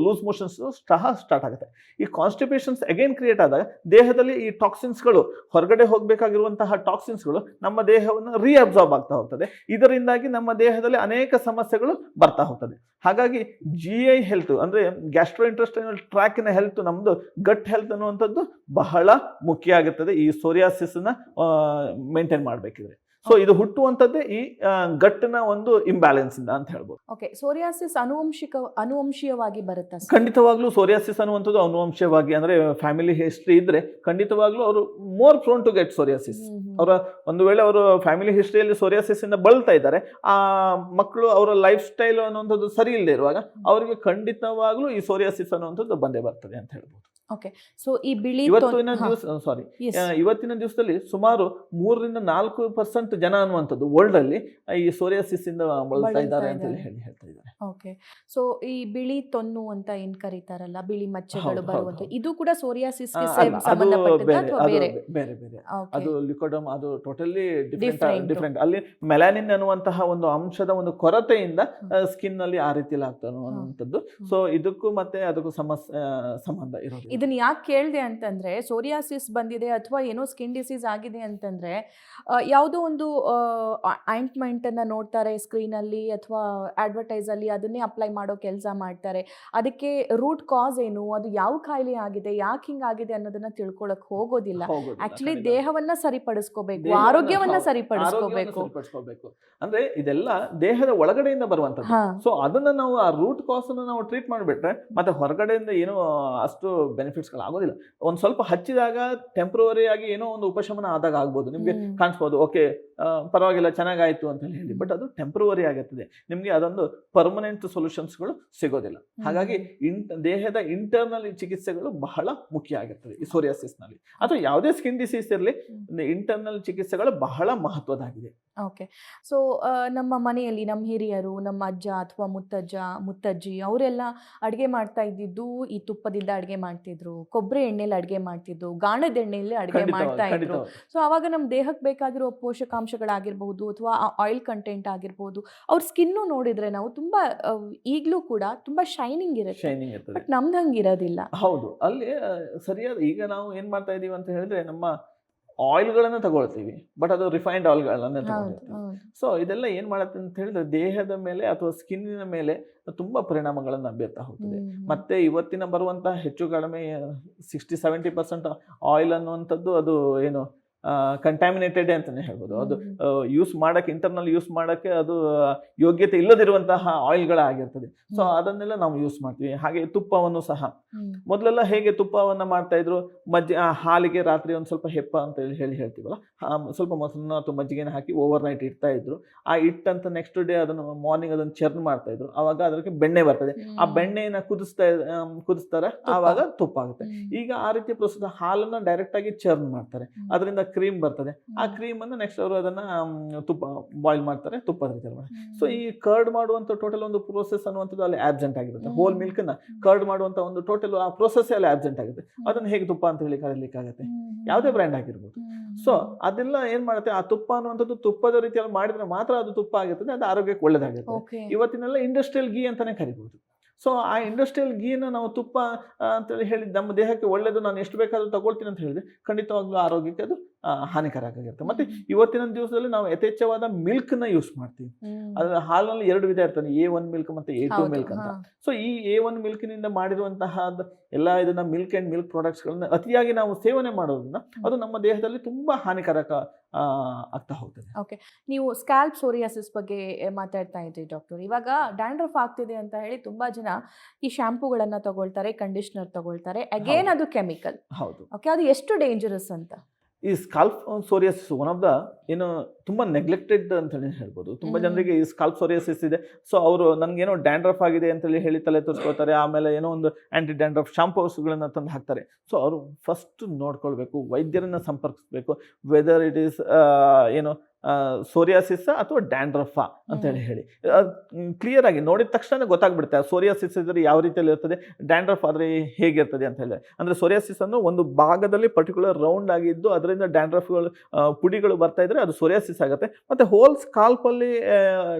ಲೂಸ್ ಮೋಷನ್ಸ್ ಸಹ ಸ್ಟಾರ್ಟ್ ಆಗುತ್ತೆ. ಈ ಕಾನ್ಸ್ಟಿಪೇಷನ್ಸ್ ಅಗೇನ್ ಕ್ರಿಯೇಟ್ ಆದಾಗ ದೇಹದಲ್ಲಿ ಈ ಟಾಕ್ಸಿನ್ಸ್ಗಳು, ಹೊರಗಡೆ ಹೋಗಬೇಕಾಗಿರುವಂತಹ ಟಾಕ್ಸಿನ್ಸ್ಗಳು ನಮ್ಮ ದೇಹವನ್ನು ರೀಅಬ್ಸಾರ್ಬ್ ಆಗ್ತಾ ಹೋಗ್ತದೆ. ಇದರಿಂದಾಗಿ ನಮ್ಮ ದೇಹದಲ್ಲಿ ಅನೇಕ ಸಮಸ್ಯೆಗಳು ಬರ್ತಾ ಹೋಗ್ತದೆ. ಹಾಗಾಗಿ GI ಹೆಲ್ತ್ ಅಂದರೆ ಗ್ಯಾಸ್ಟ್ರೋ ಇಂಟೆಸ್ಟೈನಲ್ ಟ್ರ್ಯಾಕಿನ ಹೆಲ್ತ್, ನಮ್ಮದು ಗಟ್ ಹೆಲ್ತ್ ಅನ್ನುವಂಥದ್ದು ಬಹಳ ಮುಖ್ಯ ಆಗುತ್ತದೆ ಈ ಸೋರಿಯಾಸಿಸ್ನ ಮೇಂಟೈನ್ ಮಾಡಬೇಕಿದ್ರೆ. ಸೊ ಇದು ಹುಟ್ಟುವಂಥದ್ದೇ ಈ ಗಟ್ಟಿನ ಒಂದು ಇಂಬ್ಯಾಲೆನ್ಸ್ ಇಂದ ಅಂತ ಹೇಳ್ಬೋದು. ಓಕೆ, ಸೋರಿಯಾಸಿಸ್ ಅನುವಂಶೀಯವಾಗಿ ಬರುತ್ತಾ? ಖಂಡಿತವಾಗ್ಲೂ ಸೋರಿಯಾಸಿಸ್ ಅನ್ನುವಂಥದ್ದು ಅನುವಂಶೀಯವಾಗಿ, ಅಂದ್ರೆ ಫ್ಯಾಮಿಲಿ ಹಿಸ್ಟ್ರಿ ಇದ್ರೆ ಖಂಡಿತವಾಗ್ಲೂ ಅವರು more prone to get psoriasis. ಅವರ ಒಂದು ವೇಳೆ ಅವರು ಫ್ಯಾಮಿಲಿ ಹಿಸ್ಟ್ರಿಯಲ್ಲಿ ಸೋರಿಯಾಸಿಸ್ ಇಂದ ಬಳಲ್ತಾ ಇದ್ದಾರೆ, ಆ ಮಕ್ಕಳು ಅವರ ಲೈಫ್ ಸ್ಟೈಲ್ ಅನ್ನುವಂಥದ್ದು ಸರಿ ಇಲ್ಲದೆ ಇರುವಾಗ ಅವರಿಗೆ ಖಂಡಿತವಾಗ್ಲೂ ಈ ಸೋರಿಯಾಸಿಸ್ ಅನ್ನುವಂಥದ್ದು ಬಂದೇ ಬರ್ತದೆ ಅಂತ ಹೇಳ್ಬೋದು. ಓಕೆ, ಸೊ ಈ ಬಿಳಿ ಇವತ್ತಿನ ದಿವಸದಲ್ಲಿ ಸುಮಾರು 3-4% ಜನ ಅನ್ನುವಂಥದ್ದು ವರ್ಲ್ಡ್ ಅಲ್ಲಿ ಈ ಸೋರಿಯಾಸಿಸ್ ಇಂದ ಬಳಲ್ತಾ ಇದ್ದಾರೆ ಅಂತ ಹೇಳ್ತಾ ಇದ್ದಾರೆ. ಓಕೆ, ಸೊ ಈ ಬಿಳಿ ತೊನ್ನು ಅಂತ ಏನ್ ಕರೀತಾರಲ್ಲ, ಬಿಳಿ ಮಚ್ಚೆಗಳು ಬರುವಂತ, ಇದು ಕೂಡ ಸೋರಿಯಾಸಿಸ್ ಗೆ ಸಂಬಂಧಪಟ್ಟದ್ದು ಅಥವಾ ಬೇರೆ? ಬೇರೆ ಅದು ಲಿಕೋಡಮ್, ಅದು ಟೋಟಲಿ ಡಿಫರೆಂಟ್. ಅಲ್ಲಿ ಮೆಲಾನಿನ್ ಅನ್ನುವಂತಹ ಒಂದು ಅಂಶದ ಒಂದು ಕೊರತೆಯಿಂದ ಸ್ಕಿನ್ ಅಲ್ಲಿ ಆ ರೀತಿಯಲ್ಲಿ ಆಗ್ತಾ ಅನ್ನುವಂಥದ್ದು. ಸೊ ಇದಕ್ಕೂ ಮತ್ತೆ ಅದಕ್ಕೂ ಸಂಬಂಧ ಇರೋದು. ಇದನ್ನ ಯಾಕೆ ಕೇಳಿದೆ ಅಂತಂದ್ರೆ, ಸೋರಿಯಾಸಿಸ್ ಬಂದಿದೆ ಅಥವಾ ಏನೋ ಸ್ಕಿನ್ ಡಿಸೀಸ್ ಆಗಿದೆ ಅಂತಂದ್ರೆ ಯಾವುದೋ ಒಂದು ಆಯಿಂಟ್ಮೆಂಟ್ ಅನ್ನ ನೋಡ್ತಾರೆ ಸ್ಕ್ರೀನ್ ಅಲ್ಲಿ ಅಥವಾ ಅಡ್ವರ್ಟೈಸ್ ಅಲ್ಲಿ, ಅದನ್ನೇ ಅಪ್ಲೈ ಮಾಡೋ ಕೆಲಸ ಮಾಡ್ತಾರೆ. ಅದಕ್ಕೆ ರೂಟ್ ಕಾಸ್ ಏನು, ಅದು ಯಾವ ಕಾಯಿಲೆ ಆಗಿದೆ, ಯಾಕೆ ಹಿಂಗಾಗಿದೆ ಅನ್ನೋದನ್ನ ತಿಳ್ಕೊಳಕ್ ಹೋಗೋದಿಲ್ಲ. ಆಕ್ಚುಲಿ ದೇಹವನ್ನ ಸರಿಪಡಿಸ್ಕೋಬೇಕು, ಆರೋಗ್ಯವನ್ನ ಸರಿಪಡಿಸ್ಕೋಬೇಕು. ಅಂದ್ರೆ ಇದೆಲ್ಲ ದೇಹದ ಒಳಗಡೆಯಿಂದ ಬರುವಂತದ್ದು. ಸೊ ಅದನ್ನ ನಾವು ಆ ರೂಟ್ ಕಾಸ್ ಅನ್ನು ನಾವು ಟ್ರೀಟ್ ಮಾಡಿಬಿಟ್ರೆ ಮತ್ತೆ ಹೊರಗಡೆಯಿಂದ ಏನೋ ಅಷ್ಟು ಬೆನಿಫಿಟ್ಸ್ಗಳು ಆಗೋದಿಲ್ಲ. ಒಂದು ಸ್ವಲ್ಪ ಹಚ್ಚಿದಾಗ ಟೆಂಪ್ರವರಿ ಆಗಿ ಏನೋ ಒಂದು ಉಪಶಮನ ಆದಾಗ ಆಗ್ಬೋದು, ನಿಮ್ಗೆ ಕಾಣಿಸ್ಬೋದು. ಓಕೆ, ಪರವಾಗಿಲ್ಲ ಚೆನ್ನಾಗಾಯ್ತು ಅಂತ ಹೇಳಿ, ಬಟ್ ಅದು ಟೆಂಪ್ರವರಿ ಆಗಿರ್ತದೆ, ನಿಮಗೆ ಅದೊಂದು ಪರ್ಮನೆಂಟ್ ಸೊಲ್ಯೂಷನ್ಸ್ಗಳು ಸಿಗೋದಿಲ್ಲ. ಹಾಗಾಗಿ ದೇಹದ ಇಂಟರ್ನಲ್ ಚಿಕಿತ್ಸೆಗಳು ಬಹಳ ಮುಖ್ಯ ಆಗಿರ್ತದೆ ಈ ಸೋರಿಯಾಸಿಸ್ನಲ್ಲಿ. ಅಥವಾ ಯಾವುದೇ ಸ್ಕಿನ್ ಡಿಸೀಸ್ ಇರಲಿ, ಇಂಟರ್ನಲ್ ಚಿಕಿತ್ಸೆಗಳು ಬಹಳ ಮಹತ್ವದಾಗಿದೆ. ಓಕೆ. ಸೊ ನಮ್ಮ ಮನೆಯಲ್ಲಿ ನಮ್ಮ ಹಿರಿಯರು, ನಮ್ಮ ಅಜ್ಜ ಅಥವಾ ಮುತ್ತಜ್ಜ ಮುತ್ತಜ್ಜಿ ಅವರೆಲ್ಲ ಅಡುಗೆ ಮಾಡ್ತಾ ಇದ್ದಿದ್ದು ಈ ತುಪ್ಪದಿಂದ ಅಡುಗೆ ಮಾಡ್ತಿದ್ರು, ಕೊಬ್ಬರಿ ಎಣ್ಣೆಲಿ ಅಡುಗೆ ಮಾಡ್ತಿದ್ರು, ಗಾಣದ ಎಣ್ಣೆಯಲ್ಲಿ ಅಡುಗೆ ಮಾಡ್ತಾ ಇದ್ರು. ಸೊ ಆವಾಗ ನಮ್ಮ ದೇಹಕ್ಕೆ ಬೇಕಾಗಿರೋ ಪೋಷಕಾಂಶಗಳಾಗಿರ್ಬಹುದು ಅಥವಾ ಆಯಿಲ್ ಕಂಟೆಂಟ್ ಆಗಿರ್ಬೋದು, ಅವ್ರ ಸ್ಕಿನ್ನು ನೋಡಿದ್ರೆ ನಾವು ತುಂಬಾ ಈಗಲೂ ಕೂಡ ತುಂಬಾ ಶೈನಿಂಗ್ ಇರುತ್ತೆ, ಬಟ್ ನಮ್ದು ಹಂಗಿರೋದಿಲ್ಲ. ಹೌದು, ಅಲ್ಲಿ ಸರಿಯಾದ ಈಗ ನಾವು ಏನ್ ಮಾಡ್ತಾ ಇದೀವಿ ಅಂತ ಹೇಳಿದ್ರೆ, ನಮ್ಮ ಆಯಿಲ್ಗಳನ್ನ ತಗೊಳ್ತೀವಿ, ಬಟ್ ಅದು ರಿಫೈನ್ಡ್ ಆಯಿಲ್ಗಳನ್ನ ತಗೊಳ್ತೀವಿ. ಸೊ ಇದೆಲ್ಲ ಏನ್ ಮಾಡುತ್ತೆ ಅಂತ ಹೇಳಿದ್ರೆ, ದೇಹದ ಮೇಲೆ ಅಥವಾ ಸ್ಕಿನ್ನಿನ ಮೇಲೆ ತುಂಬಾ ಪರಿಣಾಮಗಳನ್ನ ಬೀರ್ತಾ ಹೋಗ್ತದೆ. ಮತ್ತೆ ಇವತ್ತಿನ ಬರುವಂತಹ ಹೆಚ್ಚು ಕಡಿಮೆ 60-70% ಆಯಿಲ್ ಅನ್ನುವಂಥದ್ದು ಅದು ಏನು ಕಂಟ್ಯಾಮಿನೇಟೆಡ್ ಅಂತಾನೆ ಹೇಳ್ಬೋದು. ಅದು ಯೂಸ್ ಮಾಡಕ್ಕೆ, ಇಂಟರ್ನಲ್ ಯೂಸ್ ಮಾಡಕ್ಕೆ ಅದು ಯೋಗ್ಯತೆ ಇಲ್ಲದಿರುವಂತಹ ಆಯಿಲ್ಗಳಾಗಿರ್ತದೆ. ಸೊ ಅದನ್ನೆಲ್ಲ ನಾವು ಯೂಸ್ ಮಾಡ್ತೀವಿ. ಹಾಗೆ ತುಪ್ಪವನ್ನು ಸಹ ಮೊದಲೆಲ್ಲ ಹೇಗೆ ತುಪ್ಪವನ್ನ ಮಾಡ್ತಾ ಇದ್ರು, ಹಾಲಿಗೆ ರಾತ್ರಿ ಒಂದು ಸ್ವಲ್ಪ ಹೆಪ್ಪ ಅಂತ ಹೇಳ್ತೀವಲ್ಲ, ಸ್ವಲ್ಪ ಮೊಸರನ್ನ ಅಥವಾ ಮಜ್ಜಿಗೆನ ಹಾಕಿ ಓವರ್ ನೈಟ್ ಇಡ್ತಾ ಇದ್ರು. ಆ ಇಟ್ಟಂತ ನೆಕ್ಸ್ಟ್ ಡೇ ಅದನ್ನು ಮಾರ್ನಿಂಗ್ ಅದನ್ನು ಚರ್ನ್ ಮಾಡ್ತಾ ಇದ್ರು. ಆವಾಗ ಅದಕ್ಕೆ ಬೆಣ್ಣೆ ಬರ್ತದೆ. ಆ ಬೆಣ್ಣೆನ ಕುದಿಸ್ತಾರೆ, ಆವಾಗ ತುಪ್ಪ ಆಗುತ್ತೆ. ಈಗ ಆ ರೀತಿಯ ಪ್ರೊಸೆಸ್, ಹಾಲನ್ನ ಡೈರೆಕ್ಟ್ ಆಗಿ ಚರ್ನ್ ಮಾಡ್ತಾರೆ, ಅದರಿಂದ ಕ್ರೀಮ್ ಬರ್ತದೆ. ಆ ಕ್ರೀಮ್ ಅನ್ನು ನೆಕ್ಸ್ಟ್ ಅವರು ಅದನ್ನ ತುಪ್ಪ ಬಾಯ್ಲ್ ಮಾಡ್ತಾರೆ, ತುಪ್ಪದ ರೀತಿ ಮಾಡ್ತಾರೆ. ಸೊ ಈ ಕರ್ಡ್ ಮಾಡುವಂತ ಟೋಟಲ್ ಒಂದು ಪ್ರೋಸೆಸ್ ಅನ್ನುವಂಥದ್ದು ಅಲ್ಲಿ ಆಬ್ಸೆಂಟ್ ಆಗಿರುತ್ತೆ. ಹೋಲ್ ಮಿಲ್ಕ್ ನ ಕರ್ಡ್ ಮಾಡುವಂತ ಒಂದು ಟೋಟಲ್ ಆ ಪ್ರೋಸೆಸ್ ಅಲ್ಲಿ ಆಬ್ಸೆಂಟ್ ಆಗುತ್ತೆ. ಅದನ್ನ ಹೇಗೆ ತುಪ್ಪ ಅಂತ ಹೇಳಿ ಕರೀಲಿಕ್ಕಾಗತ್ತೆ? ಯಾವುದೇ ಬ್ರ್ಯಾಂಡ್ ಆಗಿರ್ಬೋದು. ಸೊ ಅದೆಲ್ಲ ಏನ್ ಮಾಡುತ್ತೆ, ಆ ತುಪ್ಪ ಅನ್ನುವಂಥದ್ದು ತುಪ್ಪದ ರೀತಿಯಲ್ಲಿ ಮಾಡಿದ್ರೆ ಮಾತ್ರ ಅದು ತುಪ್ಪ ಆಗಿರ್ತದೆ, ಅದು ಆರೋಗ್ಯಕ್ಕೆ ಒಳ್ಳೇದಾಗುತ್ತೆ. ಇವತ್ತಿನೆಲ್ಲ ಇಂಡಸ್ಟ್ರಿಯಲ್ ಗೀ ಅಂತಾನೆ ಕರಿಬಹುದು. ಸೊ ಆ ಇಂಡಸ್ಟ್ರಿಯಲ್ ಗೀನ ನಾವು ತುಪ್ಪ ಅಂತೇಳಿ ಹೇಳಿ ನಮ್ಮ ದೇಹಕ್ಕೆ ಒಳ್ಳೇದು, ನಾನು ಎಷ್ಟು ಬೇಕಾದ್ರೂ ತಗೊಳ್ತೀನಿ ಅಂತ ಹೇಳಿದ್ರೆ ಖಂಡಿತವಾಗ್ಲೂ ಆರೋಗ್ಯಕ್ಕೆ ಅದು ಹಾನಿಕರ ಆಗಿರುತ್ತೆ. ಮತ್ತೆ ಇವತ್ತಿನ ದಿವಸದಲ್ಲಿ ನಾವು ಯಥೇಚ್ಛವಾದ ಮಿಲ್ಕ್ ನ ಯೂಸ್ ಮಾಡ್ತೀವಿ. ಅದ್ರ ಹಾಲಿನಲ್ಲಿ 2 ವಿಧ ಇರ್ತದೆ, A1 ಮಿಲ್ಕ್ ಮತ್ತೆ A2 ಮಿಲ್ಕ್ ಅಂತ. ಸೊ ಈ A1 ಮಿಲ್ಕ್ನಿಂದ ಮಾಡಿರುವಂತಹ ಎಲ್ಲ ಇದನ್ನ ಮಿಲ್ಕ್ ಅಂಡ್ ಮಿಲ್ಕ್ ಪ್ರಾಡಕ್ಟ್ಸ್ ಗಳನ್ನ ಅತಿಯಾಗಿ ನಾವು ಸೇವನೆ ಮಾಡೋದ್ರಿಂದ ಅದು ನಮ್ಮ ದೇಹದಲ್ಲಿ ತುಂಬಾ ಹಾನಿಕಾರಕ ಆಗ್ತಾ ಹೋಗ್ತದೆ. ಓಕೆ, ನೀವು ಸ್ಕ್ಯಾಲ್ಪ್ ಸೋರಿಯಾಸಿಸ್ ಬಗ್ಗೆ ಮಾತಾಡ್ತಾ ಇದ್ರಿ ಡಾಕ್ಟರ್. ಇವಾಗ ಡ್ಯಾಂಡ್ರಫ್ ಆಗ್ತಿದೆ ಅಂತ ಹೇಳಿ ತುಂಬಾ ಜನ ಈ ಶಾಂಪೂಗಳನ್ನ ತಗೊಳ್ತಾರೆ, ಕಂಡೀಷನರ್ ತಗೊಳ್ತಾರೆ, ಅಗೇನ್ ಅದು ಕೆಮಿಕಲ್. ಹೌದು. ಓಕೆ, ಅದು ಎಷ್ಟು ಡೇಂಜರಸ್ ಅಂತ? ಈ scalp psoriasis one of the ಏನು ತುಂಬ ನೆಗ್ಲೆಕ್ಟೆಡ್ ಅಂತೇಳಿ ಹೇಳ್ಬೋದು. ತುಂಬ ಜನರಿಗೆ ಈ ಸ್ಕಾಲ್ಪ್ ಸೋರಿಯಾಸಿಸ್ ಇದೆ. ಸೊ ಅವರು ನನಗೇನೋ ಡ್ಯಾಂಡ್ರಫ್ ಆಗಿದೆ ಅಂತೇಳಿ ಹೇಳಿ ತಲೆ ತೋರಿಸ್ಕೊಳ್ತಾರೆ. ಆಮೇಲೆ ಏನೋ ಒಂದು ಆ್ಯಂಟಿ ಡ್ಯಾಂಡ್ರಫ್ ಶಾಂಪೂಸ್ಗಳನ್ನ ತಂದು ಹಾಕ್ತಾರೆ. ಸೊ ಅವರು ಫಸ್ಟ್ ನೋಡ್ಕೊಳ್ಬೇಕು, ವೈದ್ಯರನ್ನ ಸಂಪರ್ಕಿಸಬೇಕು, ವೆದರ್ ಇಟ್ ಈಸ್ ಏನು ಸೋರಿಯಾಸಿಸ್ ಅಥವಾ ಡ್ಯಾಂಡ್ರಫಾ ಅಂತೇಳಿ ಹೇಳಿ ಕ್ಲಿಯರ್ ಆಗಿ ನೋಡಿದ ತಕ್ಷಣ ಗೊತ್ತಾಗ್ಬಿಡುತ್ತೆ. ಸೋರಿಯಾಸಿಸ್ ಇದ್ರೆ ಯಾವ ರೀತಿಯಲ್ಲಿ ಇರ್ತದೆ, ಡ್ಯಾಂಡ್ರಫ್ ಆದರೆ ಹೇಗಿರ್ತದೆ ಅಂತ ಹೇಳಿ. ಅಂದರೆ ಸೋರಿಯಾಸಿಸ್ ಅನ್ನು ಒಂದು ಭಾಗದಲ್ಲಿ ಪರ್ಟಿಕ್ಯುಲರ್ ರೌಂಡ್ ಆಗಿದ್ದು ಅದರಿಂದ ಡ್ಯಾಂಡ್ರಫ್ಗಳು ಪುಡಿಗಳು ಬರ್ತಾ ಇದ್ರೆ ಅದು ಸೋರಿಯಾಸಿಸ್ ಆಗುತ್ತೆ. ಮತ್ತು ಹೋಲ್ ಸ್ಕಾಲ್ಪಲ್ಲಿ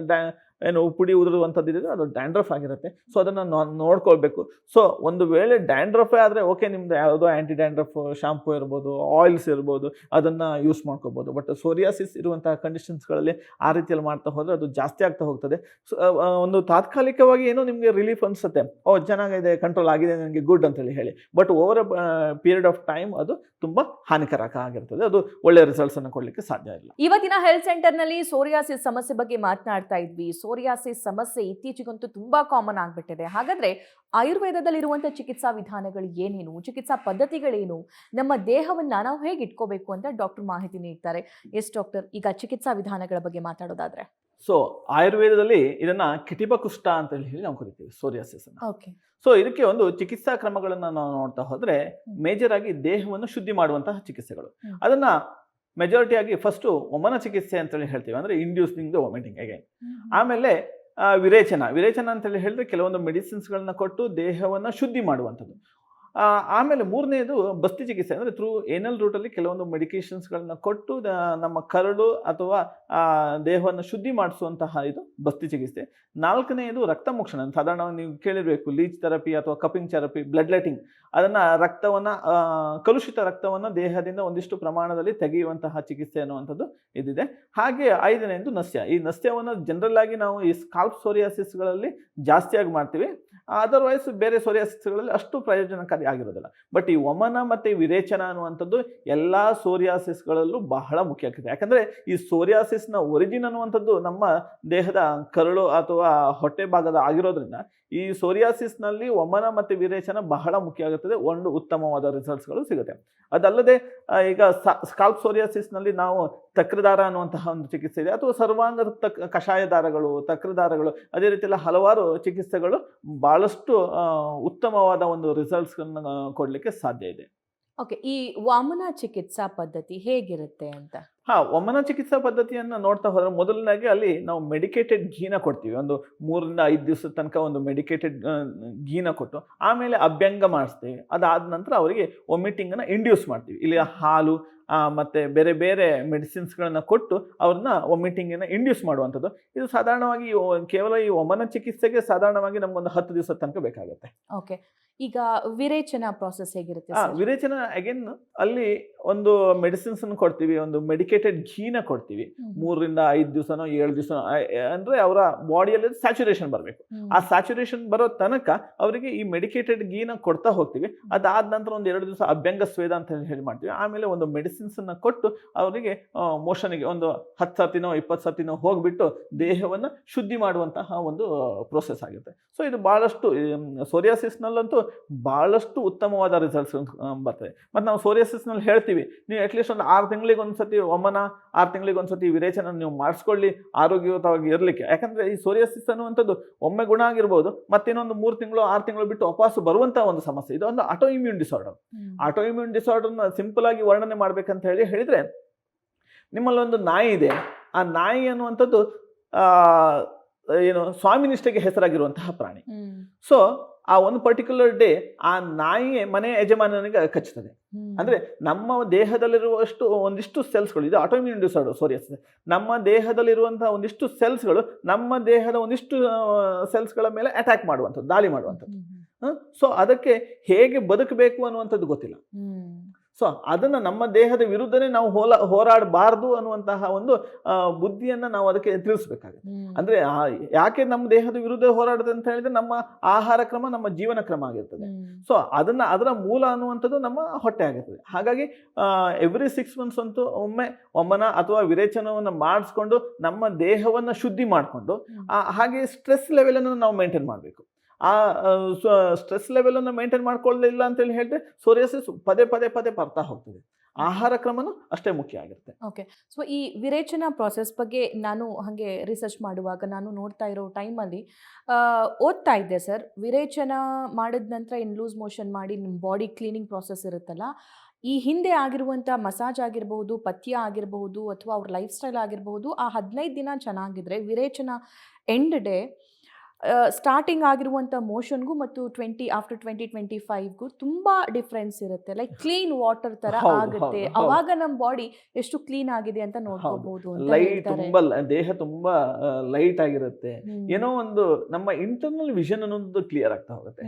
ಏನು ಪುಡಿ ಉದುರುವಂಥದ್ದು ಇದೆ, ಅದು ಡ್ಯಾಂಡ್ರಫ್ ಆಗಿರುತ್ತೆ. ಸೊ ಅದನ್ನು ನೋಡ್ಕೊಳ್ಬೇಕು. ಸೊ ಒಂದು ವೇಳೆ ಡ್ಯಾಂಡ್ರಫೇ ಆದರೆ ಓಕೆ, ನಿಮ್ದು ಯಾವುದೋ ಆ್ಯಂಟಿ ಡ್ಯಾಂಡ್ರಫ್ ಶಾಂಪೂ ಇರ್ಬೋದು, ಆಯಿಲ್ಸ್ ಇರ್ಬೋದು, ಅದನ್ನು ಯೂಸ್ ಮಾಡ್ಕೋಬೋದು. ಬಟ್ ಸೋರಿಯಾಸಿಸ್ ಇರುವಂತಹ ಕಂಡೀಷನ್ಸ್ಗಳಲ್ಲಿ ಆ ರೀತಿಯಲ್ಲಿ ಮಾಡ್ತಾ ಹೋದರೆ ಅದು ಜಾಸ್ತಿ ಆಗ್ತಾ ಹೋಗ್ತದೆ. ಸೊ ಒಂದು ತಾತ್ಕಾಲಿಕವಾಗಿ ಏನೋ ನಿಮಗೆ ರಿಲೀಫ್ ಅನಿಸುತ್ತೆ, ಓ ಚೆನ್ನಾಗಿದೆ, ಕಂಟ್ರೋಲ್ ಆಗಿದೆ ನನಗೆ, ಗುಡ್ ಅಂತೇಳಿ ಹೇಳಿ. But over a period of time ಅದು ತುಂಬ ಹಾನಿಕಾರಕ ಆಗಿರ್ತದೆ. ಅದು ಒಳ್ಳೆಯ ರಿಸಲ್ಟ್ಸನ್ನು ಕೊಡಲಿಕ್ಕೆ ಸಾಧ್ಯ ಇಲ್ಲ. ಇವತ್ತಿನ ಹೆಲ್ತ್ ಸೆಂಟರ್ನಲ್ಲಿ ಸೋರಿಯಾಸಿಸ್ ಸಮಸ್ಯೆ ಬಗ್ಗೆ ಮಾತನಾಡ್ತಾ ಇದ್ವಿ. ಸೋರಿಯಾಸಿಸ್ ಸಮಸ್ಯೆ ಇತ್ತೀಚೆಗಂತೂ ತುಂಬಾ ಕಾಮನ್ ಆಗಿಬಿಟ್ಟಿದೆ. ಹಾಗಾದ್ರೆ ಆಯುರ್ವೇದದಲ್ಲಿರುವಂಥ ಚಿಕಿತ್ಸಾ ವಿಧಾನಗಳು ಏನೇನು, ಚಿಕಿತ್ಸಾ ಪದ್ಧತಿಗಳೇನು, ನಮ್ಮ ದೇಹವನ್ನ ನಾವು ಹೇಗೆ ಇಟ್ಕೋಬೇಕು ಅಂತ ಡಾಕ್ಟರ್ ಮಾಹಿತಿ ನೀಡ್ತಾರೆ. ಎಸ್ ಡಾಕ್ಟರ್, ಈಗ ಚಿಕಿತ್ಸಾ ವಿಧಾನಗಳ ಬಗ್ಗೆ ಮಾತಾಡೋದಾದ್ರೆ, ಸೊ ಆಯುರ್ವೇದದಲ್ಲಿ ಇದನ್ನ ಕಿಟಿಬ ಕುಷ್ಠ ಅಂತ ಹೇಳಿ ನಾವು ಕರಿತೀವಿ ಸೋರಿಯಾಸಿಸ್ ಅನ್ನ. ಓಕೆ. ಸೊ ಇದಕ್ಕೆ ಒಂದು ಚಿಕಿತ್ಸಾ ಕ್ರಮಗಳನ್ನ ನಾವು ನೋಡ್ತಾ ಹೋದ್ರೆ ಮೇಜರ್ ಆಗಿ ದೇಹವನ್ನು ಶುದ್ಧಿ ಮಾಡುವಂತಹ ಚಿಕಿತ್ಸೆಗಳು. ಅದನ್ನ ಮೆಜಾರಿಟಿ ಆಗಿ ಫಸ್ಟ್ ವಮನ ಚಿಕಿತ್ಸೆ ಅಂತೇಳಿ ಹೇಳ್ತೀವಿ, ಅಂದ್ರೆ ಇಂಡ್ಯೂಸಿಂಗ್ ದ ವಾಮಿಟಿಂಗ್ ಅಗೈನ್. ಆಮೇಲೆ ವಿರೇಚನ ಅಂತೇಳಿ ಹೇಳಿದ್ರೆ ಕೆಲವೊಂದು ಮೆಡಿಸಿನ್ಸ್ಗಳನ್ನ ಕೊಟ್ಟು ದೇಹವನ್ನು ಶುದ್ಧಿ ಮಾಡುವಂಥದ್ದು. ಆಮೇಲೆ ಮೂರನೇದು ಬಸ್ತಿ ಚಿಕಿತ್ಸೆ, ಅಂದರೆ ಥ್ರೂ ಏನಲ್ ರೂಟಲ್ಲಿ ಕೆಲವೊಂದು ಮೆಡಿಕೇಶನ್ಸ್ಗಳನ್ನ ಕೊಟ್ಟು ನಮ್ಮ ಕರಳು ಅಥವಾ ದೇಹವನ್ನು ಶುದ್ಧಿ ಮಾಡಿಸುವಂತಹ ಇದು ಬಸ್ತಿ ಚಿಕಿತ್ಸೆ. ನಾಲ್ಕನೆಯದು ರಕ್ತ ಮೋಕ್ಷಣ, ಸಾಧಾರಣವಾಗಿ ನೀವು ಕೇಳಿರಬೇಕು, ಲೀಚ್ ಥೆರಪಿ ಅಥವಾ ಕಪಿಂಗ್ ಥೆರಪಿ, ಬ್ಲಡ್ ಲೆಟಿಂಗ್, ಅದನ್ನು ರಕ್ತವನ್ನು ಕಲುಷಿತ ರಕ್ತವನ್ನು ದೇಹದಿಂದ ಒಂದಿಷ್ಟು ಪ್ರಮಾಣದಲ್ಲಿ ತೆಗೆಯುವಂತಹ ಚಿಕಿತ್ಸೆ ಅನ್ನುವಂಥದ್ದು ಇದಿದೆ. ಹಾಗೆ ಐದನೆಯದು ನಸ್ಯ. ಈ ನಸ್ಯವನ್ನು ಜನರಲ್ ಆಗಿ ನಾವು ಈ ಸ್ಕಾಲ್ಪ್ ಸೋರಿಯಾಸಿಸ್ಗಳಲ್ಲಿ ಜಾಸ್ತಿಯಾಗಿ ಮಾಡ್ತೀವಿ. ಅದರ್ವೈಸ್ ಬೇರೆ ಸೋರಿಯಾಸಿಸ್ಗಳಲ್ಲಿ ಅಷ್ಟು ಪ್ರಯೋಜನಕಾರಿ ಪರಿಣಾಮಕಾರಿ ಆಗಿರೋದಿಲ್ಲ. ಬಟ್ ಈ ವಮನ ಮತ್ತು ವಿರೇಚನ ಅನ್ನುವಂಥದ್ದು ಎಲ್ಲ ಸೋರಿಯಾಸಿಸ್ಗಳಲ್ಲೂ ಬಹಳ ಮುಖ್ಯ ಆಗ್ತದೆ. ಯಾಕಂದರೆ ಈ ಸೋರಿಯಾಸಿಸ್ನ ಒರಿಜಿನ್ ಅನ್ನುವಂಥದ್ದು ನಮ್ಮ ದೇಹದ ಕರಳು ಅಥವಾ ಹೊಟ್ಟೆ ಭಾಗದ ಆಗಿರೋದ್ರಿಂದ ಈ ಸೋರಿಯಾಸಿಸ್ನಲ್ಲಿ ವಮನ ಮತ್ತು ವಿರೇಚನ ಬಹಳ ಮುಖ್ಯ ಆಗುತ್ತದೆ. ಒಂದು ಉತ್ತಮವಾದ ರಿಸಲ್ಟ್ಸ್ಗಳು ಸಿಗುತ್ತೆ. ಅದಲ್ಲದೆ ಈಗ ಸ್ಕಾಲ್ಪ್ ಸೋರಿಯಾಸಿಸ್ನಲ್ಲಿ ನಾವು ತಕ್ರದಾರ ಅನ್ನುವಂತಹ ಒಂದು ಚಿಕಿತ್ಸೆ ಇದೆ, ಅಥವಾ ಸರ್ವಾಂಗ ಕಷಾಯ ದಾರಗಳು, ತಕ್ರದಾರಗಳು, ಅದೇ ರೀತಿಯಲ್ಲ ಹಲವಾರು ಚಿಕಿತ್ಸೆಗಳು ಭಾಳಷ್ಟು ಉತ್ತಮವಾದ ಒಂದು ರಿಸಲ್ಟ್ಸ್ಗಳನ್ನ ಕೊಡಲಿಕ್ಕೆ ಸಾಧ್ಯ ಇದೆ. ಓಕೆ, ಈ ವಾಮನ ಚಿಕಿತ್ಸಾ ಪದ್ಧತಿ ಹೇಗಿರುತ್ತೆ ಅಂತ? ವಮನ ಚಿಕಿತ್ಸಾ ಪದ್ಧತಿಯನ್ನು ನೋಡ್ತಾ ಹೋದ್ರೆ ಮೊದಲನಾಗಿ ಅಲ್ಲಿ ನಾವು ಮೆಡಿಕೇಟೆಡ್ ಘೀನ ಕೊಡ್ತೀವಿ. ಒಂದು 3 ರಿಂದ 5 ದಿವಸದ ತನಕ ಒಂದು ಮೆಡಿಕೇಟೆಡ್ ಘೀನ ಕೊಟ್ಟು ಆಮೇಲೆ ಅಭ್ಯಂಗ ಮಾಡಿಸ್ತೀವಿ. ಅದಾದ ನಂತರ ಅವರಿಗೆ ವಾಮಿಟಿಂಗನ್ನು ಇಂಡ್ಯೂಸ್ ಮಾಡ್ತೀವಿ. ಇಲ್ಲಿ ಹಾಲು ಮತ್ತು ಬೇರೆ ಬೇರೆ ಮೆಡಿಸಿನ್ಸ್ಗಳನ್ನು ಕೊಟ್ಟು ಅವ್ರನ್ನ ವಾಮಿಟಿಂಗನ್ನು ಇಂಡ್ಯೂಸ್ ಮಾಡುವಂಥದ್ದು. ಇದು ಸಾಧಾರಣವಾಗಿ ಕೇವಲ ಈ ವಮನ ಚಿಕಿತ್ಸೆಗೆ ಸಾಧಾರಣವಾಗಿ ನಮಗೊಂದು 10 ದಿವಸದ ತನಕ ಬೇಕಾಗುತ್ತೆ. ಓಕೆ, ಈಗ ವಿರೇಚನ ಪ್ರಾಸೆಸ್ ಹೇಗಿರುತ್ತೆ? ವಿರೇಚನ ಅಗೇನ್ ಅಲ್ಲಿ ಒಂದು ಮೆಡಿಸಿನ್ಸ್ ಕೊಡ್ತೀವಿ, ಒಂದು ಮೆಡಿಕೇಟೆಡ್ ಘೀನ ಕೊಡ್ತೀವಿ. 3 ರಿಂದ 5 ದಿವಸನೋ 7 ದಿವಸನೋ, ಅಂದ್ರೆ ಅವರ ಬಾಡಿಯಲ್ಲಿ ಸ್ಯಾಚುರೇಷನ್ ಬರಬೇಕು. ಆ ಸ್ಯಾಚುರೇಷನ್ ಬರೋ ತನಕ ಅವರಿಗೆ ಈ ಮೆಡಿಕೇಟೆಡ್ ಘೀನ ಕೊಡ್ತಾ ಹೋಗ್ತೀವಿ. ಅದಾದ ನಂತರ ಒಂದು 2 ದಿವಸ ಅಭ್ಯಂಗ ಸ್ವೇದ ಅಂತ ಹೇಳಿ ಮಾಡ್ತೀವಿ. ಆಮೇಲೆ ಒಂದು ಮೆಡಿಸಿನ್ಸ್ ಅನ್ನ ಕೊಟ್ಟು ಅವರಿಗೆ ಮೋಷನ್ಗೆ ಒಂದು 10 ಸರ್ತಿನೋ 20 ಸರ್ತಿನೋ ಹೋಗ್ಬಿಟ್ಟು ದೇಹವನ್ನು ಶುದ್ಧಿ ಮಾಡುವಂತಹ ಒಂದು ಪ್ರೋಸೆಸ್ ಆಗುತ್ತೆ. ಸೊ ಇದು ಬಹಳಷ್ಟು ಸೋರಿಯಾಸಿಸ್ನಲ್ಲಂತೂ ಬಹಳಷ್ಟು ಉತ್ತಮವಾದ ರಿಸಲ್ಟ್ಸ್ ಬರ್ತದೆ. ಮತ್ತು ನಾವು ಸೋರಿಯಾಸಿಸ್ನಲ್ಲಿ ಹೇಳ್ತೀವಿ, ನೀವು ಅಟ್ಲೀಸ್ಟ್ ಒಂದು 6 ತಿಂಗಳಿಗೆ ಒಂದ್ಸತಿ ವಮನ, 6 ತಿಂಗಳಿಗೆ ಒಂದ್ಸತಿ ವಿರೇಚನ ನೀವು ಮಾಡಿಸ್ಕೊಳ್ಳಿ ಆರೋಗ್ಯಯುತವಾಗಿ ಇರಲಿಕ್ಕೆ. ಯಾಕಂದ್ರೆ ಈ ಸೋರಿಯಾಸಿಸ್ ಅನ್ನುವಂಥದ್ದು ಒಮ್ಮೆ ಗುಣ ಆಗಿರ್ಬೋದು, ಮತ್ತಿನ್ನೊಂದು 3 ತಿಂಗಳು 6 ತಿಂಗಳು ಬಿಟ್ಟು ವಾಪಸ್ ಬರುವಂತಹ ಒಂದು ಸಮಸ್ಯೆ. ಇದು ಒಂದು auto immune disorder. Auto immune ಡಿಸಾರ್ಡರ್ನ ಸಿಂಪಲ್ ಆಗಿ ವರ್ಣನೆ ಮಾಡ್ಬೇಕಂತ ಹೇಳಿದ್ರೆ, ನಿಮ್ಮಲ್ಲಿ ಒಂದು ನಾಯಿ ಇದೆ. ಆ ನಾಯಿ ಅನ್ನುವಂಥದ್ದು ಏನು ಸ್ವಾಮಿನಿಷ್ಠೆಗೆ ಹೆಸರಾಗಿರುವಂತಹ ಪ್ರಾಣಿ. ಸೊ ಆ ಒಂದು ಪರ್ಟಿಕ್ಯುಲರ್ ಡೇ ಆ ನಾಯಿಯೇ ಮನೆ ಯಜಮಾನನಿಗೆ ಕಚ್ಚುತ್ತದೆ. ಅಂದ್ರೆ ನಮ್ಮ ದೇಹದಲ್ಲಿರುವಷ್ಟು ಒಂದಿಷ್ಟು ಸೆಲ್ಸ್ಗಳು, ಇದು ಆಟೋಇಮ್ಯೂನ್ ಡಿಸಾರ್ಡರ್ ಸೋರಿಯಾಸಿಸ್. ನಮ್ಮ ದೇಹದಲ್ಲಿರುವಂತಹ ಒಂದಿಷ್ಟು ಸೆಲ್ಸ್ಗಳು ನಮ್ಮ ದೇಹದ ಒಂದಿಷ್ಟು ಸೆಲ್ಸ್ಗಳ ಮೇಲೆ ಅಟ್ಯಾಕ್ ಮಾಡುವಂಥದ್ದು, ದಾಳಿ ಮಾಡುವಂಥದ್ದು. ಸೊ ಅದಕ್ಕೆ ಹೇಗೆ ಬದುಕಬೇಕು ಅನ್ನುವಂಥದ್ದು ಗೊತ್ತಿಲ್ಲ. ಸೊ ಅದನ್ನು ನಮ್ಮ ದೇಹದ ವಿರುದ್ಧನೇ ನಾವು ಹೋರಾಡಬಾರ್ದು ಅನ್ನುವಂತಹ ಒಂದು ಬುದ್ಧಿಯನ್ನು ನಾವು ಅದಕ್ಕೆ ತಿಳಿಸ್ಬೇಕಾಗುತ್ತೆ. ಅಂದ್ರೆ ಯಾಕೆ ನಮ್ಮ ದೇಹದ ವಿರುದ್ಧ ಹೋರಾಡುತ್ತೆ ಅಂತ ಹೇಳಿದ್ರೆ, ನಮ್ಮ ಆಹಾರ ಕ್ರಮ ನಮ್ಮ ಜೀವನ ಕ್ರಮ ಆಗಿರ್ತದೆ. ಸೊ ಅದರ ಮೂಲ ಅನ್ನುವಂಥದ್ದು ನಮ್ಮ ಹೊಟ್ಟೆ ಆಗಿರ್ತದೆ. ಹಾಗಾಗಿ ಎವ್ರಿ 6 ಮಂತ್ಸ್ ಅಂತೂ ಒಮ್ಮೆ ವಮನ ಅಥವಾ ವಿರೇಚನವನ್ನು ಮಾಡಿಸ್ಕೊಂಡು ನಮ್ಮ ದೇಹವನ್ನು ಶುದ್ಧಿ ಮಾಡಿಕೊಂಡು, ಹಾಗೆ ಸ್ಟ್ರೆಸ್ ಲೆವೆಲನ್ನು ನಾವು ಮೇಂಟೈನ್ ಮಾಡಬೇಕು. ಆ ಸ್ಟ್ರೆಸ್ ಲೆವೆಲನ್ನು ಮೇಂಟೈನ್ ಮಾಡ್ಕೊಳ್ಳಿಲ್ಲ ಅಂತೇಳಿ ಹೇಳಿದ್ರೆ ಸೋರಿಯಾಸಿಸ್ ಪದೇ ಪದೇ ಪದೇ ಬರ್ತಾ ಹೋಗ್ತದೆ. ಆಹಾರ ಕ್ರಮನೂ ಅಷ್ಟೇ ಮುಖ್ಯ ಆಗಿರುತ್ತೆ. ಓಕೆ, ಸೊ ಈ ವಿರೇಚನ ಪ್ರಾಸೆಸ್ ಬಗ್ಗೆ ನಾನು ಹಾಗೆ ರಿಸರ್ಚ್ ಮಾಡುವಾಗ ನಾನು ನೋಡ್ತಾ ಇರೋ ಟೈಮಲ್ಲಿ ಓದ್ತಾ ಇದ್ದೆ ಸರ್, ವಿರೇಚನ ಮಾಡಿದ ನಂತರ ಇನ್ನು ಲೂಸ್ ಮೋಷನ್ ಮಾಡಿ ನಿಮ್ಮ ಬಾಡಿ ಕ್ಲೀನಿಂಗ್ ಪ್ರಾಸೆಸ್ ಇರುತ್ತಲ್ಲ, ಈ ಹಿಂದೆ ಆಗಿರುವಂಥ ಮಸಾಜ್ ಆಗಿರಬಹುದು, ಪಥ್ಯ ಆಗಿರಬಹುದು, ಅಥವಾ ಅವ್ರ ಲೈಫ್ ಸ್ಟೈಲ್ ಆಗಿರಬಹುದು, ಆ 15 ದಿನ ಚೆನ್ನಾಗಿದ್ರೆ ವಿರೇಚನ ಎಂಡ್ ಡೇ ಸ್ಟಾರ್ಟಿಂಗ್ ಆಗಿರುವಂಥ ಮೋಷನ್ಗೂ ಮತ್ತು ಆಫ್ಟರ್ 2025ಗೂ ತುಂಬ ಡಿಫ್ರೆನ್ಸ್ ಇರುತ್ತೆ. ಲೈಕ್ ಕ್ಲೀನ್ ವಾಟರ್ ಥರ ಆಗುತ್ತೆ. ಅವಾಗ ನಮ್ಮ ಬಾಡಿ ಎಷ್ಟು ಕ್ಲೀನ್ ಆಗಿದೆ ಅಂತ ನೋಡ್ಕೋಬಹುದು. ದೇಹ ತುಂಬಾ ಲೈಟ್ ಆಗಿರುತ್ತೆ. ಏನೋ ಒಂದು ನಮ್ಮ ಇಂಟರ್ನಲ್ ವಿಷನ್ ಅನ್ನೋದು ಕ್ಲಿಯರ್ ಆಗ್ತಾ ಹೋಗುತ್ತೆ.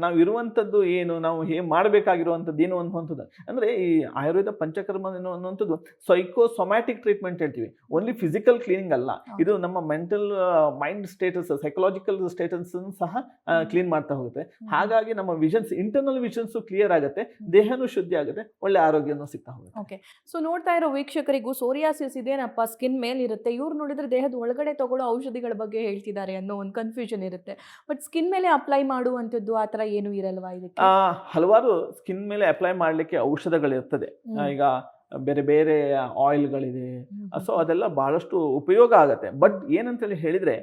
ನಾವು ಇರುವಂಥದ್ದು ಏನು, ನಾವು ಹೇಗೆ ಮಾಡಬೇಕಾಗಿರುವಂಥದ್ದು ಏನು ಅನ್ನುವಂಥದ್ದು. ಅಂದ್ರೆ ಈ ಆಯುರ್ವೇದ ಪಂಚಕರ್ಮ ಅನ್ನುವಂಥದ್ದು ಸೈಕೋಸೊಮ್ಯಾಟಿಕ್ ಟ್ರೀಟ್ಮೆಂಟ್ ಹೇಳ್ತೀವಿ. ಓನ್ಲಿ ಫಿಸಿಕಲ್ ಕ್ಲೀನಿಂಗ್ ಅಲ್ಲ, ಇದು ನಮ್ಮ mental mind status, psychological status ಸಹ ಕ್ಲೀನ್ ಮಾಡ್ತಾ ಹೋಗುತ್ತೆ. ಹಾಗಾಗಿ ನಮ್ಮ ವಿಷನ್ಸ್, ಇಂಟರ್ನಲ್ ವಿಷನ್ಸ್ ಕ್ಲಿಯರ್ ಆಗುತ್ತೆ, ದೇಹನೂ ಶುದ್ಧಿ ಆಗುತ್ತೆ, ಒಳ್ಳೆ ಆರೋಗ್ಯನೂ ಸಿಗ್ತಾ ಹೋಗುತ್ತೆ. ಓಕೆ, ಸೊ ನೋಡ್ತಾ ಇರೋ ವೀಕ್ಷಕರಿಗೂ ಸೋರಿಯಾಸಿಸ್ ಇದೇನಪ್ಪ ಸ್ಕಿನ್ ಮೇಲೆ ಇರುತ್ತೆ, ಇವ್ರು ನೋಡಿದ್ರೆ ದೇಹದ ಒಳಗಡೆ ತಗೊಳ್ಳೋ ಔಷಧಿಗಳ ಬಗ್ಗೆ ಹೇಳ್ತಿದ್ದಾರೆ ಅನ್ನೋ ಒಂದು ಕನ್ಫ್ಯೂಷನ್ ಇರುತ್ತೆ. ಬಟ್ ಸ್ಕಿನ್ ಮೇಲೆ ಅಪ್ಲೈ ಮಾಡುವಂಥದ್ದು ಆ ಥರ ಏನು ಇರಲ್ವಾ ಇದಕ್ಕೆ? ಹಲವಾರು ಸ್ಕಿನ್ ಮೇಲೆ ಅಪ್ಲೈ ಮಾಡಲಿಕ್ಕೆ ಔಷಧಗಳಿರ್ತದೆ. ಈಗ ಬೇರೆ ಬೇರೆ ಆಯಿಲ್ಗಳಿದೆ. ಸೊ ಅದೆಲ್ಲ ಬಹಳಷ್ಟು ಉಪಯೋಗ ಆಗುತ್ತೆ. ಬಟ್ ಏನಂತೇಳಿ ಹೇಳಿದ್ರೆ,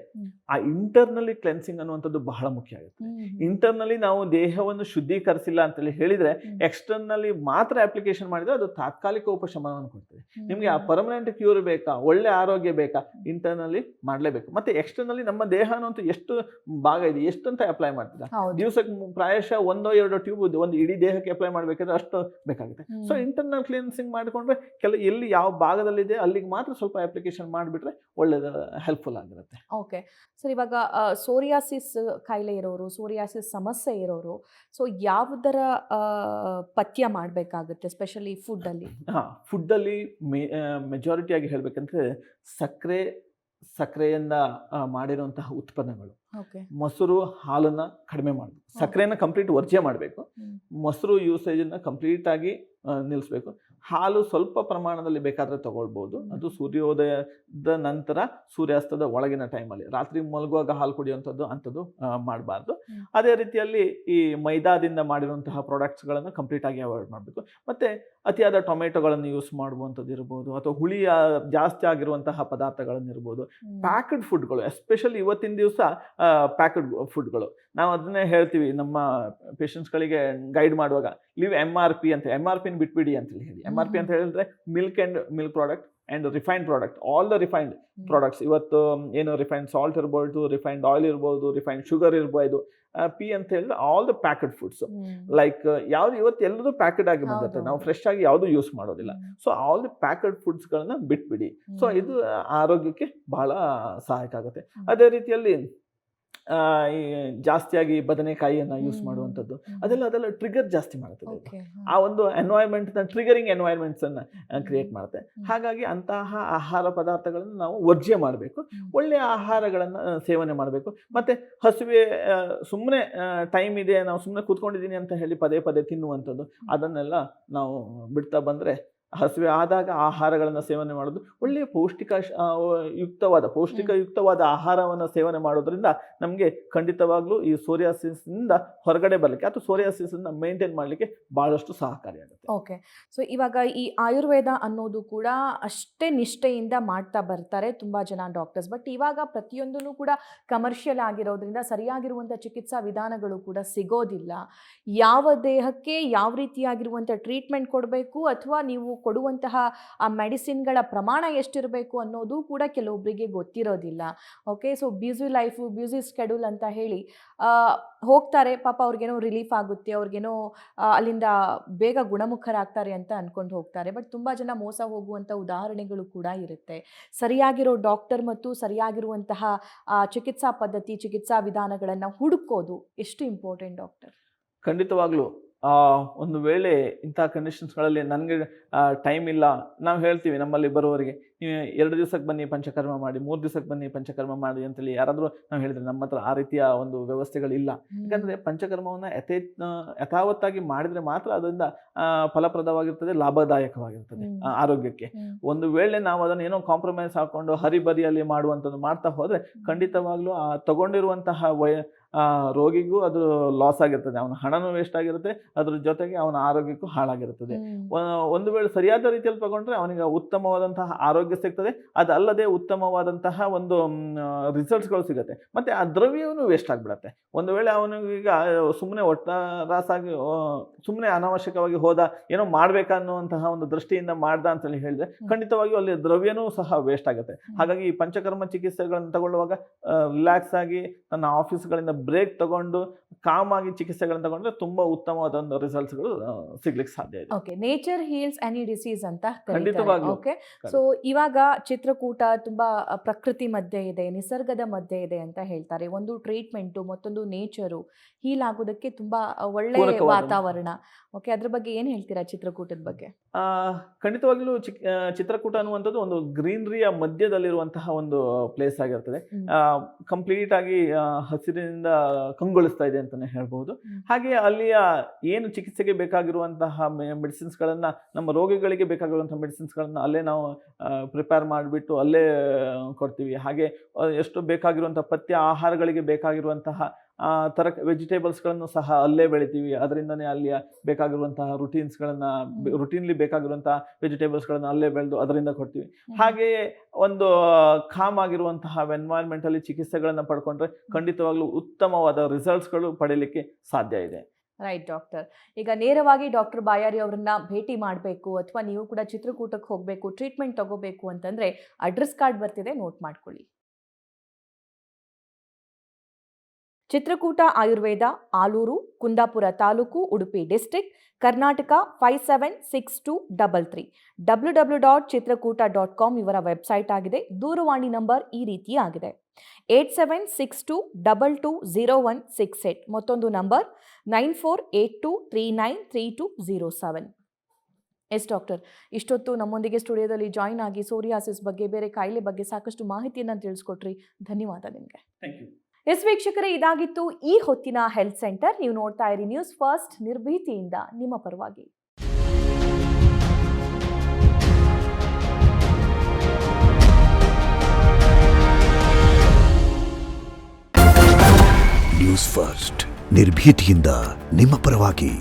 ಆ ಇಂಟರ್ನಲಿ ಕ್ಲೆನ್ಸಿಂಗ್ ಅನ್ನುವಂಥದ್ದು ಬಹಳ ಮುಖ್ಯ ಆಗುತ್ತೆ. ಇಂಟರ್ನಲಿ ನಾವು ದೇಹವನ್ನು ಶುದ್ಧೀಕರಿಸಿಲ್ಲ ಅಂತೇಳಿ ಹೇಳಿದ್ರೆ, ಎಕ್ಸ್ಟರ್ನಲಿ ಮಾತ್ರ ಅಪ್ಲಿಕೇಶನ್ ಮಾಡಿದ್ರೆ ಅದು ತಾತ್ಕಾಲಿಕ ಉಪಶಮನವನ್ನು ಕೊಡ್ತದೆ. ನಿಮಗೆ ಆ ಪರ್ಮನೆಂಟ್ ಕ್ಯೂರ್ ಬೇಕಾ, ಒಳ್ಳೆ ಆರೋಗ್ಯ ಬೇಕಾ, ಇಂಟರ್ನಲಿ ಮಾಡಲೇಬೇಕು. ಮತ್ತೆ ಎಕ್ಸ್ಟರ್ನಲಿ ನಮ್ಮ ದೇಹ ಅನ್ನೋಂಥ ಎಷ್ಟು ಭಾಗ ಇದೆ, ಎಷ್ಟಂತ ಅಪ್ಲೈ ಮಾಡ್ತಿದ್ದ, ದಿವಸಕ್ಕೆ ಪ್ರಾಯಶಃ 1-2 ಟ್ಯೂಬ್ ಒಂದು ಇಡೀ ದೇಹಕ್ಕೆ ಅಪ್ಲೈ ಮಾಡಬೇಕಾದ್ರೆ ಅಷ್ಟು ಬೇಕಾಗುತ್ತೆ. ಸೊ ಇಂಟರ್ನಲ್ ಕ್ಲೀನ್ಸಿಂಗ್ ಮಾಡಿಕೊಂಡ್ರೆ ಎಲ್ಲಿ ಯಾವ ಭಾಗದಲ್ಲಿದೆ ಅಲ್ಲಿಗೆ ಮಾತ್ರ ಸ್ವಲ್ಪ ಅಪ್ಲಿಕೇಶನ್ ಮಾಡಿಬಿಟ್ರೆ ಒಳ್ಳೆದ ಹೆಲ್ಪ್ಫುಲ್ ಆಗಿರುತ್ತೆ. ಓಕೆ ಸರ್, ಇವಾಗ ಸೋರಿಯಾಸಿಸ್ ಕಾಯಿಲೆ ಇರೋರು, ಸೋರಿಯಾಸಿಸ್ ಸಮಸ್ಯೆ ಇರೋರು, ಸೊ ಯಾವುದರ ಪಥ್ಯ ಮಾಡಬೇಕಾಗುತ್ತೆ ಸ್ಪೆಷಲಿ ಫುಡ್ಡಲ್ಲಿ? ಫುಡ್ಡಲ್ಲಿ ಮೆಜಾರಿಟಿ ಆಗಿ ಹೇಳ್ಬೇಕಂದ್ರೆ ಸಕ್ಕರೆ ಸಕ್ಕರೆಯಿಂದ ಮಾಡಿರುವಂತಹ ಉತ್ಪನ್ನಗಳು, ಓಕೆ. ಮೊಸರು, ಹಾಲನ್ನು ಕಡಿಮೆ ಮಾಡಬೇಕು. ಸಕ್ಕರೆಯನ್ನು ಕಂಪ್ಲೀಟ್ ವರ್ಜೆ ಮಾಡಬೇಕು. ಮೊಸರು ಯೂಸೇಜನ್ನು ಕಂಪ್ಲೀಟಾಗಿ ನಿಲ್ಲಿಸಬೇಕು. ಹಾಲು ಸ್ವಲ್ಪ ಪ್ರಮಾಣದಲ್ಲಿ ಬೇಕಾದರೆ ತಗೊಳ್ಬೋದು. ಅದು ಸೂರ್ಯೋದಯದ ನಂತರ ಸೂರ್ಯಾಸ್ತದ ಒಳಗಿನ ಟೈಮಲ್ಲಿ, ರಾತ್ರಿ ಮಲಗುವಾಗ ಹಾಲು ಕುಡಿಯುವಂಥದ್ದು ಅಂಥದ್ದು ಮಾಡಬಾರ್ದು. ಅದೇ ರೀತಿಯಲ್ಲಿ ಈ ಮೈದಾದಿಂದ ಮಾಡಿರುವಂತಹ ಪ್ರಾಡಕ್ಟ್ಸ್ಗಳನ್ನು ಕಂಪ್ಲೀಟಾಗಿ ಅವಾಯ್ಡ್ ಮಾಡಬೇಕು. ಮತ್ತು ಅತಿಯಾದ ಟೊಮೆಟೊಗಳನ್ನು ಯೂಸ್ ಮಾಡುವಂಥದ್ದು ಇರ್ಬೋದು, ಅಥವಾ ಹುಳಿ ಜಾಸ್ತಿ ಆಗಿರುವಂತಹ ಪದಾರ್ಥಗಳನ್ನು ಇರ್ಬೋದು. ಪ್ಯಾಕ್ಡ್ ಫುಡ್ಗಳು, ಎಸ್ಪೆಷಲಿ ಇವತ್ತಿನ ದಿವಸ ಪ್ಯಾಕ್ಡ್ ಫುಡ್ಗಳು, ನಾವು ಅದನ್ನೇ ಹೇಳ್ತೀವಿ ನಮ್ಮ ಪೇಷಂಟ್ಸ್ಗಳಿಗೆ ಗೈಡ್ ಮಾಡುವಾಗ, ಲೀವ್ MRP ಅಂತ, MRPನ ಬಿಟ್ಬಿಡಿ ಅಂತೇಳಿ ಹೇಳಿ. MRP ಅಂತ ಹೇಳಿದ್ರೆ milk and milk product and refined product, all the refined products. ಇವತ್ತು ಏನು ರಿಫೈನ್ಡ್ ಸಾಲ್ಟ್ ಇರ್ಬೋದು, ರಿಫೈನ್ಡ್ ಆಯಿಲ್ ಇರ್ಬೋದು, ರಿಫೈನ್ಡ್ ಶುಗರ್ ಇರ್ಬೋದು. P ಅಂತ ಹೇಳಿದ್ರೆ all the packed foods, like ಯಾವ್ದು ಇವತ್ತು ಎಲ್ಲರೂ ಪ್ಯಾಕೆಡ್ ಆಗಿ ಬಂದಿರುತ್ತೆ, ನಾವು ಫ್ರೆಶ್ ಆಗಿ ಯಾವುದು ಯೂಸ್ ಮಾಡೋದಿಲ್ಲ. ಸೊ ಆಲ್ ದಿ ಪ್ಯಾಕೆಡ್ ಫುಡ್ಸ್ಗಳನ್ನ ಬಿಟ್ಬಿಡಿ. ಸೊ ಇದು ಆರೋಗ್ಯಕ್ಕೆ ಬಹಳ ಸಹಾಯಕ ಆಗುತ್ತೆ. ಅದೇ ರೀತಿಯಲ್ಲಿ ಈ ಜಾಸ್ತಿಯಾಗಿ ಬದನೆಕಾಯಿಯನ್ನು ಯೂಸ್ ಮಾಡುವಂಥದ್ದು, ಅದೆಲ್ಲ ಟ್ರಿಗರ್ ಜಾಸ್ತಿ ಮಾಡುತ್ತದೆ. ಆ ಒಂದು ಎನ್ವೈರ್ಮೆಂಟ್ನ ಟ್ರಿಗರಿಂಗ್ ಎನ್ವೈರ್ಮೆಂಟ್ಸನ್ನು ಕ್ರಿಯೇಟ್ ಮಾಡುತ್ತೆ. ಹಾಗಾಗಿ ಅಂತಹ ಆಹಾರ ಪದಾರ್ಥಗಳನ್ನು ನಾವು ವರ್ಜ್ಯ ಮಾಡಬೇಕು. ಒಳ್ಳೆಯ ಆಹಾರಗಳನ್ನು ಸೇವನೆ ಮಾಡಬೇಕು. ಮತ್ತು ಹಸಿವೆ, ಸುಮ್ಮನೆ ಟೈಮ್ ಇದೆ, ನಾವು ಸುಮ್ಮನೆ ಕೂತ್ಕೊಂಡಿದ್ದೀನಿ ಅಂತ ಹೇಳಿ ಪದೇ ಪದೇ ತಿನ್ನುವಂಥದ್ದು, ಅದನ್ನೆಲ್ಲ ನಾವು ಬಿಡ್ತಾ ಬಂದರೆ, ಹಸಿವೆ ಆದಾಗ ಆಹಾರಗಳನ್ನು ಸೇವನೆ ಮಾಡೋದು, ಒಳ್ಳೆಯ ಪೌಷ್ಟಿಕಯುಕ್ತವಾದ ಆಹಾರವನ್ನು ಸೇವನೆ ಮಾಡೋದ್ರಿಂದ ನಮಗೆ ಖಂಡಿತವಾಗ್ಲೂ ಈ ಸೋರಿಯಾಸಿಸ್ನಿಂದ ಹೊರಗಡೆ ಬರಲಿಕ್ಕೆ ಅಥವಾ ಸೋರಿಯಾಸಿಸನ್ನು ಮೇಂಟೈನ್ ಮಾಡಲಿಕ್ಕೆ ಭಾಳಷ್ಟು ಸಹಕಾರಿಯಾಗುತ್ತೆ. ಓಕೆ. ಸೊ ಇವಾಗ ಈ ಆಯುರ್ವೇದ ಅನ್ನೋದು ಕೂಡ ಅಷ್ಟೇ ನಿಷ್ಠೆಯಿಂದ ಮಾಡ್ತಾ ಬರ್ತಾರೆ ತುಂಬ ಜನ ಡಾಕ್ಟರ್ಸ್. ಬಟ್ ಇವಾಗ ಪ್ರತಿಯೊಂದೂ ಕೂಡ ಕಮರ್ಷಿಯಲ್ ಆಗಿರೋದ್ರಿಂದ ಸರಿಯಾಗಿರುವಂಥ ಚಿಕಿತ್ಸಾ ವಿಧಾನಗಳು ಕೂಡ ಸಿಗೋದಿಲ್ಲ. ಯಾವ ದೇಹಕ್ಕೆ ಯಾವ ರೀತಿಯಾಗಿರುವಂಥ ಟ್ರೀಟ್ಮೆಂಟ್ ಕೊಡಬೇಕು, ಅಥವಾ ನೀವು ಕೊಡುವಂತಹ ಆ ಮೆಡಿಸಿನ್ಗಳ ಪ್ರಮಾಣ ಎಷ್ಟಿರಬೇಕು ಅನ್ನೋದು ಕೂಡ ಕೆಲವೊಬ್ಬರಿಗೆ ಗೊತ್ತಿರೋದಿಲ್ಲ. ಓಕೆ. ಸೊ ಬ್ಯುಸಿ ಸ್ಕೆಡ್ಯೂಲ್ ಅಂತ ಹೇಳಿ ಹೋಗ್ತಾರೆ, ಪಾಪ ಅವ್ರಿಗೇನೋ ರಿಲೀಫ್ ಆಗುತ್ತೆ, ಅವ್ರಿಗೇನೋ ಅಲ್ಲಿಂದ ಬೇಗ ಗುಣಮುಖರಾಗ್ತಾರೆ ಅಂತ ಅಂದ್ಕೊಂಡು ಹೋಗ್ತಾರೆ. ಬಟ್ ತುಂಬ ಜನ ಮೋಸ ಹೋಗುವಂಥ ಉದಾಹರಣೆಗಳು ಕೂಡ ಇರುತ್ತೆ. ಸರಿಯಾಗಿರೋ ಡಾಕ್ಟರ್ ಮತ್ತು ಸರಿಯಾಗಿರುವಂತಹ ಚಿಕಿತ್ಸಾ ಪದ್ಧತಿ, ಚಿಕಿತ್ಸಾ ವಿಧಾನಗಳನ್ನು ಹುಡುಕೋದು ಎಷ್ಟು ಇಂಪಾರ್ಟೆಂಟ್ ಡಾಕ್ಟರ್? ಖಂಡಿತವಾಗ್ಲೂ ಒಂದು ವೇಳೆ ಇಂಥ ಕಂಡೀಷನ್ಸ್ಗಳಲ್ಲಿ ನನಗೆ ಟೈಮ್ ಇಲ್ಲ, ನಾವು ಹೇಳ್ತೀವಿ ನಮ್ಮಲ್ಲಿ ಬರುವವರಿಗೆ, ನೀವು 2 ದಿವಸಕ್ಕೆ ಬನ್ನಿ ಪಂಚಕರ್ಮ ಮಾಡಿ, 3 ದಿವಸಕ್ಕೆ ಬನ್ನಿ ಪಂಚಕರ್ಮ ಮಾಡಿ ಅಂತೇಳಿ ಯಾರಾದರೂ ನಾವು ಹೇಳಿದ್ರೆ, ನಮ್ಮ ಹತ್ರ ಆ ರೀತಿಯ ಒಂದು ವ್ಯವಸ್ಥೆಗಳಿಲ್ಲ. ಯಾಕಂದರೆ ಪಂಚಕರ್ಮವನ್ನು ಯಥಾವತ್ತಾಗಿ ಮಾಡಿದರೆ ಮಾತ್ರ ಅದರಿಂದ ಫಲಪ್ರದವಾಗಿರ್ತದೆ, ಲಾಭದಾಯಕವಾಗಿರ್ತದೆ ಆರೋಗ್ಯಕ್ಕೆ. ಒಂದು ವೇಳೆ ನಾವು ಅದನ್ನು ಏನೋ ಕಾಂಪ್ರಮೈಸ್ ಹಾಕ್ಕೊಂಡು ಹರಿಬರಿಯಲ್ಲಿ ಮಾಡುವಂಥದ್ದು ಮಾಡ್ತಾ ಹೋದರೆ, ಖಂಡಿತವಾಗ್ಲೂ ಆ ತಗೊಂಡಿರುವಂತಹ ರೋಗಿಗೂ ಅದು ಲಾಸ್ ಆಗಿರ್ತದೆ, ಅವನ ಹಣನೂ ವೇಸ್ಟ್ ಆಗಿರುತ್ತೆ, ಅದ್ರ ಜೊತೆಗೆ ಅವನ ಆರೋಗ್ಯಕ್ಕೂ ಹಾಳಾಗಿರುತ್ತದೆ. ಒಂದು ವೇಳೆ ಸರಿಯಾದ ರೀತಿಯಲ್ಲಿ ತಗೊಂಡ್ರೆ ಅವನಿಗೆ ಉತ್ತಮವಾದಂತಹ ಆರೋಗ್ಯ ಸಿಗ್ತದೆ, ಅದಲ್ಲದೆ ಉತ್ತಮವಾದಂತಹ ಒಂದು ರಿಸಲ್ಟ್ಸ್ಗಳು ಸಿಗುತ್ತೆ, ಮತ್ತು ಆ ದ್ರವ್ಯವೂ ವೇಸ್ಟ್ ಆಗಿಬಿಡತ್ತೆ. ಒಂದು ವೇಳೆ ಅವನಿಗೀಗ ಸುಮ್ಮನೆ ಒಟ್ಟಾರಾಸಾಗಿ ಸುಮ್ಮನೆ ಅನಾವಶ್ಯಕವಾಗಿ ಹೋದ, ಏನೋ ಮಾಡಬೇಕನ್ನುವಂತಹ ಒಂದು ದೃಷ್ಟಿಯಿಂದ ಮಾಡ್ದ ಅಂತೇಳಿ ಹೇಳಿದ್ರೆ, ಖಂಡಿತವಾಗಿಯೂ ಅಲ್ಲಿ ದ್ರವ್ಯನೂ ಸಹ ವೇಸ್ಟ್ ಆಗುತ್ತೆ. ಹಾಗಾಗಿ ಈ ಪಂಚಕರ್ಮ ಚಿಕಿತ್ಸೆಗಳನ್ನು ತಗೊಳ್ಳುವಾಗ ರಿಲ್ಯಾಕ್ಸ್ ಆಗಿ ತನ್ನ ಆಫೀಸ್ಗಳಿಂದ ಬ್ರೇಕ್ ತಗೊಂಡು ಕಾಮ್ ಆಗಿ ಚಿಕಿತ್ಸೆಗಳನ್ನು ತಗೊಂಡ್ರೆ ತುಂಬಾ ಉತ್ತಮವಾದ ಒಂದು ರಿಸಲ್ಟ್ಸ್ಗಳು ಸಿಗ್ಲಿಕ್ಕೆ ಸಾಧ್ಯ ಇದೆ. Okay. Nature heels any disease ಅಂತ ಖಂಡಿತವಾಗ್ಲೂ. ಓಕೆ. ಸೊ ಇವಾಗ ಚಿತ್ರಕೂಟ ತುಂಬಾ ಪ್ರಕೃತಿ ಮಧ್ಯೆ ಇದೆ, ನಿಸರ್ಗದ ಮಧ್ಯೆ ಇದೆ ಅಂತ ಹೇಳ್ತಾರೆ. ಒಂದು ಟ್ರೀಟ್ಮೆಂಟು, ಮತ್ತೊಂದು ನೇಚರು ಹೀಲ್ ಆಗೋದಕ್ಕೆ ತುಂಬಾ ಒಳ್ಳೆ ವಾತಾವರಣ. ಓಕೆ, ಅದ್ರ ಬಗ್ಗೆ ಏನು ಹೇಳ್ತೀರಾ ಚಿತ್ರಕೂಟದ ಬಗ್ಗೆ? ಖಂಡಿತವಾಗ್ಲೂ ಚಿತ್ರಕೂಟ ಅನ್ನುವಂಥದ್ದು ಒಂದು ಗ್ರೀನರಿಯ ಮಧ್ಯದಲ್ಲಿರುವಂತಹ ಒಂದು ಪ್ಲೇಸ್ ಆಗಿರ್ತದೆ. ಕಂಪ್ಲೀಟ್ ಆಗಿ ಹಸಿರಿನಿಂದ ಕಂಗೊಳಿಸ್ತಾ ಇದೆ ಅಂತಾನೆ ಹೇಳ್ಬಹುದು. ಹಾಗೆ ಅಲ್ಲಿಯ ಏನು ಚಿಕಿತ್ಸೆಗೆ ಬೇಕಾಗಿರುವಂತಹ ಮೆಡಿಸಿನ್ಸ್ಗಳನ್ನ, ನಮ್ಮ ರೋಗಿಗಳಿಗೆ ಬೇಕಾಗಿರುವಂತಹ ಮೆಡಿಸಿನ್ಸ್ಗಳನ್ನ ಅಲ್ಲೇ ನಾವು ಪ್ರಿಪೇರ್ ಮಾಡಿಬಿಟ್ಟು ಅಲ್ಲೇ ಕೊಡ್ತೀವಿ. ಹಾಗೆ ಎಷ್ಟು ಬೇಕಾಗಿರುವಂತಹ ಪಥ್ಯ ಆಹಾರಗಳಿಗೆ ಬೇಕಾಗಿರುವಂತಹ ವೆಜಿಟೇಬಲ್ಸ್ಗಳನ್ನು ಸಹ ಅಲ್ಲೇ ಬೆಳಿತೀವಿ. ಅದರಿಂದನೇ ಅಲ್ಲಿಯ ಬೇಕಾಗಿರುವಂತಹ ರುಟೀನ್ಲಿ ಬೇಕಾಗಿರುವಂತಹ ವೆಜಿಟೇಬಲ್ಸ್ಗಳನ್ನು ಅಲ್ಲೇ ಬೆಳೆದು ಅದರಿಂದ ಕೊಡ್ತೀವಿ. ಹಾಗೆಯೇ ಒಂದು ಕಾಮ್ ಆಗಿರುವಂತಹ ಎನ್ವೈರ್ಮೆಂಟಲ್ಲಿ ಚಿಕಿತ್ಸೆಗಳನ್ನು ಪಡ್ಕೊಂಡ್ರೆ ಖಂಡಿತವಾಗ್ಲೂ ಉತ್ತಮವಾದ ರಿಸಲ್ಟ್ಸ್ಗಳು ಪಡೀಲಿಕ್ಕೆ ಸಾಧ್ಯ ಇದೆ. Right doctor. ಈಗ ನೇರವಾಗಿ ಡಾಕ್ಟರ್ ಬಾಯಾರಿ ಅವರನ್ನ ಭೇಟಿ ಮಾಡಬೇಕು, ಅಥವಾ ನೀವು ಕೂಡ ಚಿತ್ರಕೂಟಕ್ಕೆ ಹೋಗಬೇಕು, ಟ್ರೀಟ್ಮೆಂಟ್ ತಗೋಬೇಕು ಅಂತಂದರೆ ಅಡ್ರೆಸ್ ಕಾರ್ಡ್ ಬರ್ತಿದೆ, ನೋಟ್ ಮಾಡ್ಕೊಳ್ಳಿ. ಚಿತ್ರಕೂಟ ಆಯುರ್ವೇದ, ಆಲೂರು, ಕುಂದಾಪುರ ತಾಲೂಕು, ಉಡುಪಿ ಡಿಸ್ಟ್ರಿಕ್ಟ್, ಕರ್ನಾಟಕ 576233. www.chitrakuta.com ಇವರ ವೆಬ್ಸೈಟ್ ಆಗಿದೆ. ದೂರವಾಣಿ ನಂಬರ್ ಈ ರೀತಿ ಆಗಿದೆ: 8762220168. ಮತ್ತೊಂದು ನಂಬರ್ 9482393207. ಎಸ್ ಡಾಕ್ಟರ್, ಇಷ್ಟೊತ್ತು ನಮ್ಮೊಂದಿಗೆ ಸ್ಟುಡಿಯೋದಲ್ಲಿ ಜಾಯಿನ್ ಆಗಿ ಸೋರಿಯಾಸಿಸ್ ಬಗ್ಗೆ, ಬೇರೆ ಕಾಯಿಲೆ ಬಗ್ಗೆ ಸಾಕಷ್ಟು ಮಾಹಿತಿಯನ್ನು ತಿಳಿಸ್ಕೊಟ್ರಿ. ಧನ್ಯವಾದ ನಿಮಗೆ. Thank you. ಎಸ್ ವೀಕ್ಷಕರೇ, ಇದಾಗಿತ್ತು ಈ ಹೊತ್ತಿನ ಹೆಲ್ತ್ ಸೆಂಟರ್. ನೀವು ನೋಡ್ತಾ ಇರಿ ನ್ಯೂಸ್ ಫಸ್ಟ್, ನಿರ್ಭೀತಿಯಿಂದ ನಿಮ್ಮ ಪರವಾಗಿ. ನ್ಯೂಸ್ ಫಸ್ಟ್, ನಿರ್ಭೀತಿಯಿಂದ ನಿಮ್ಮ ಪರವಾಗಿ.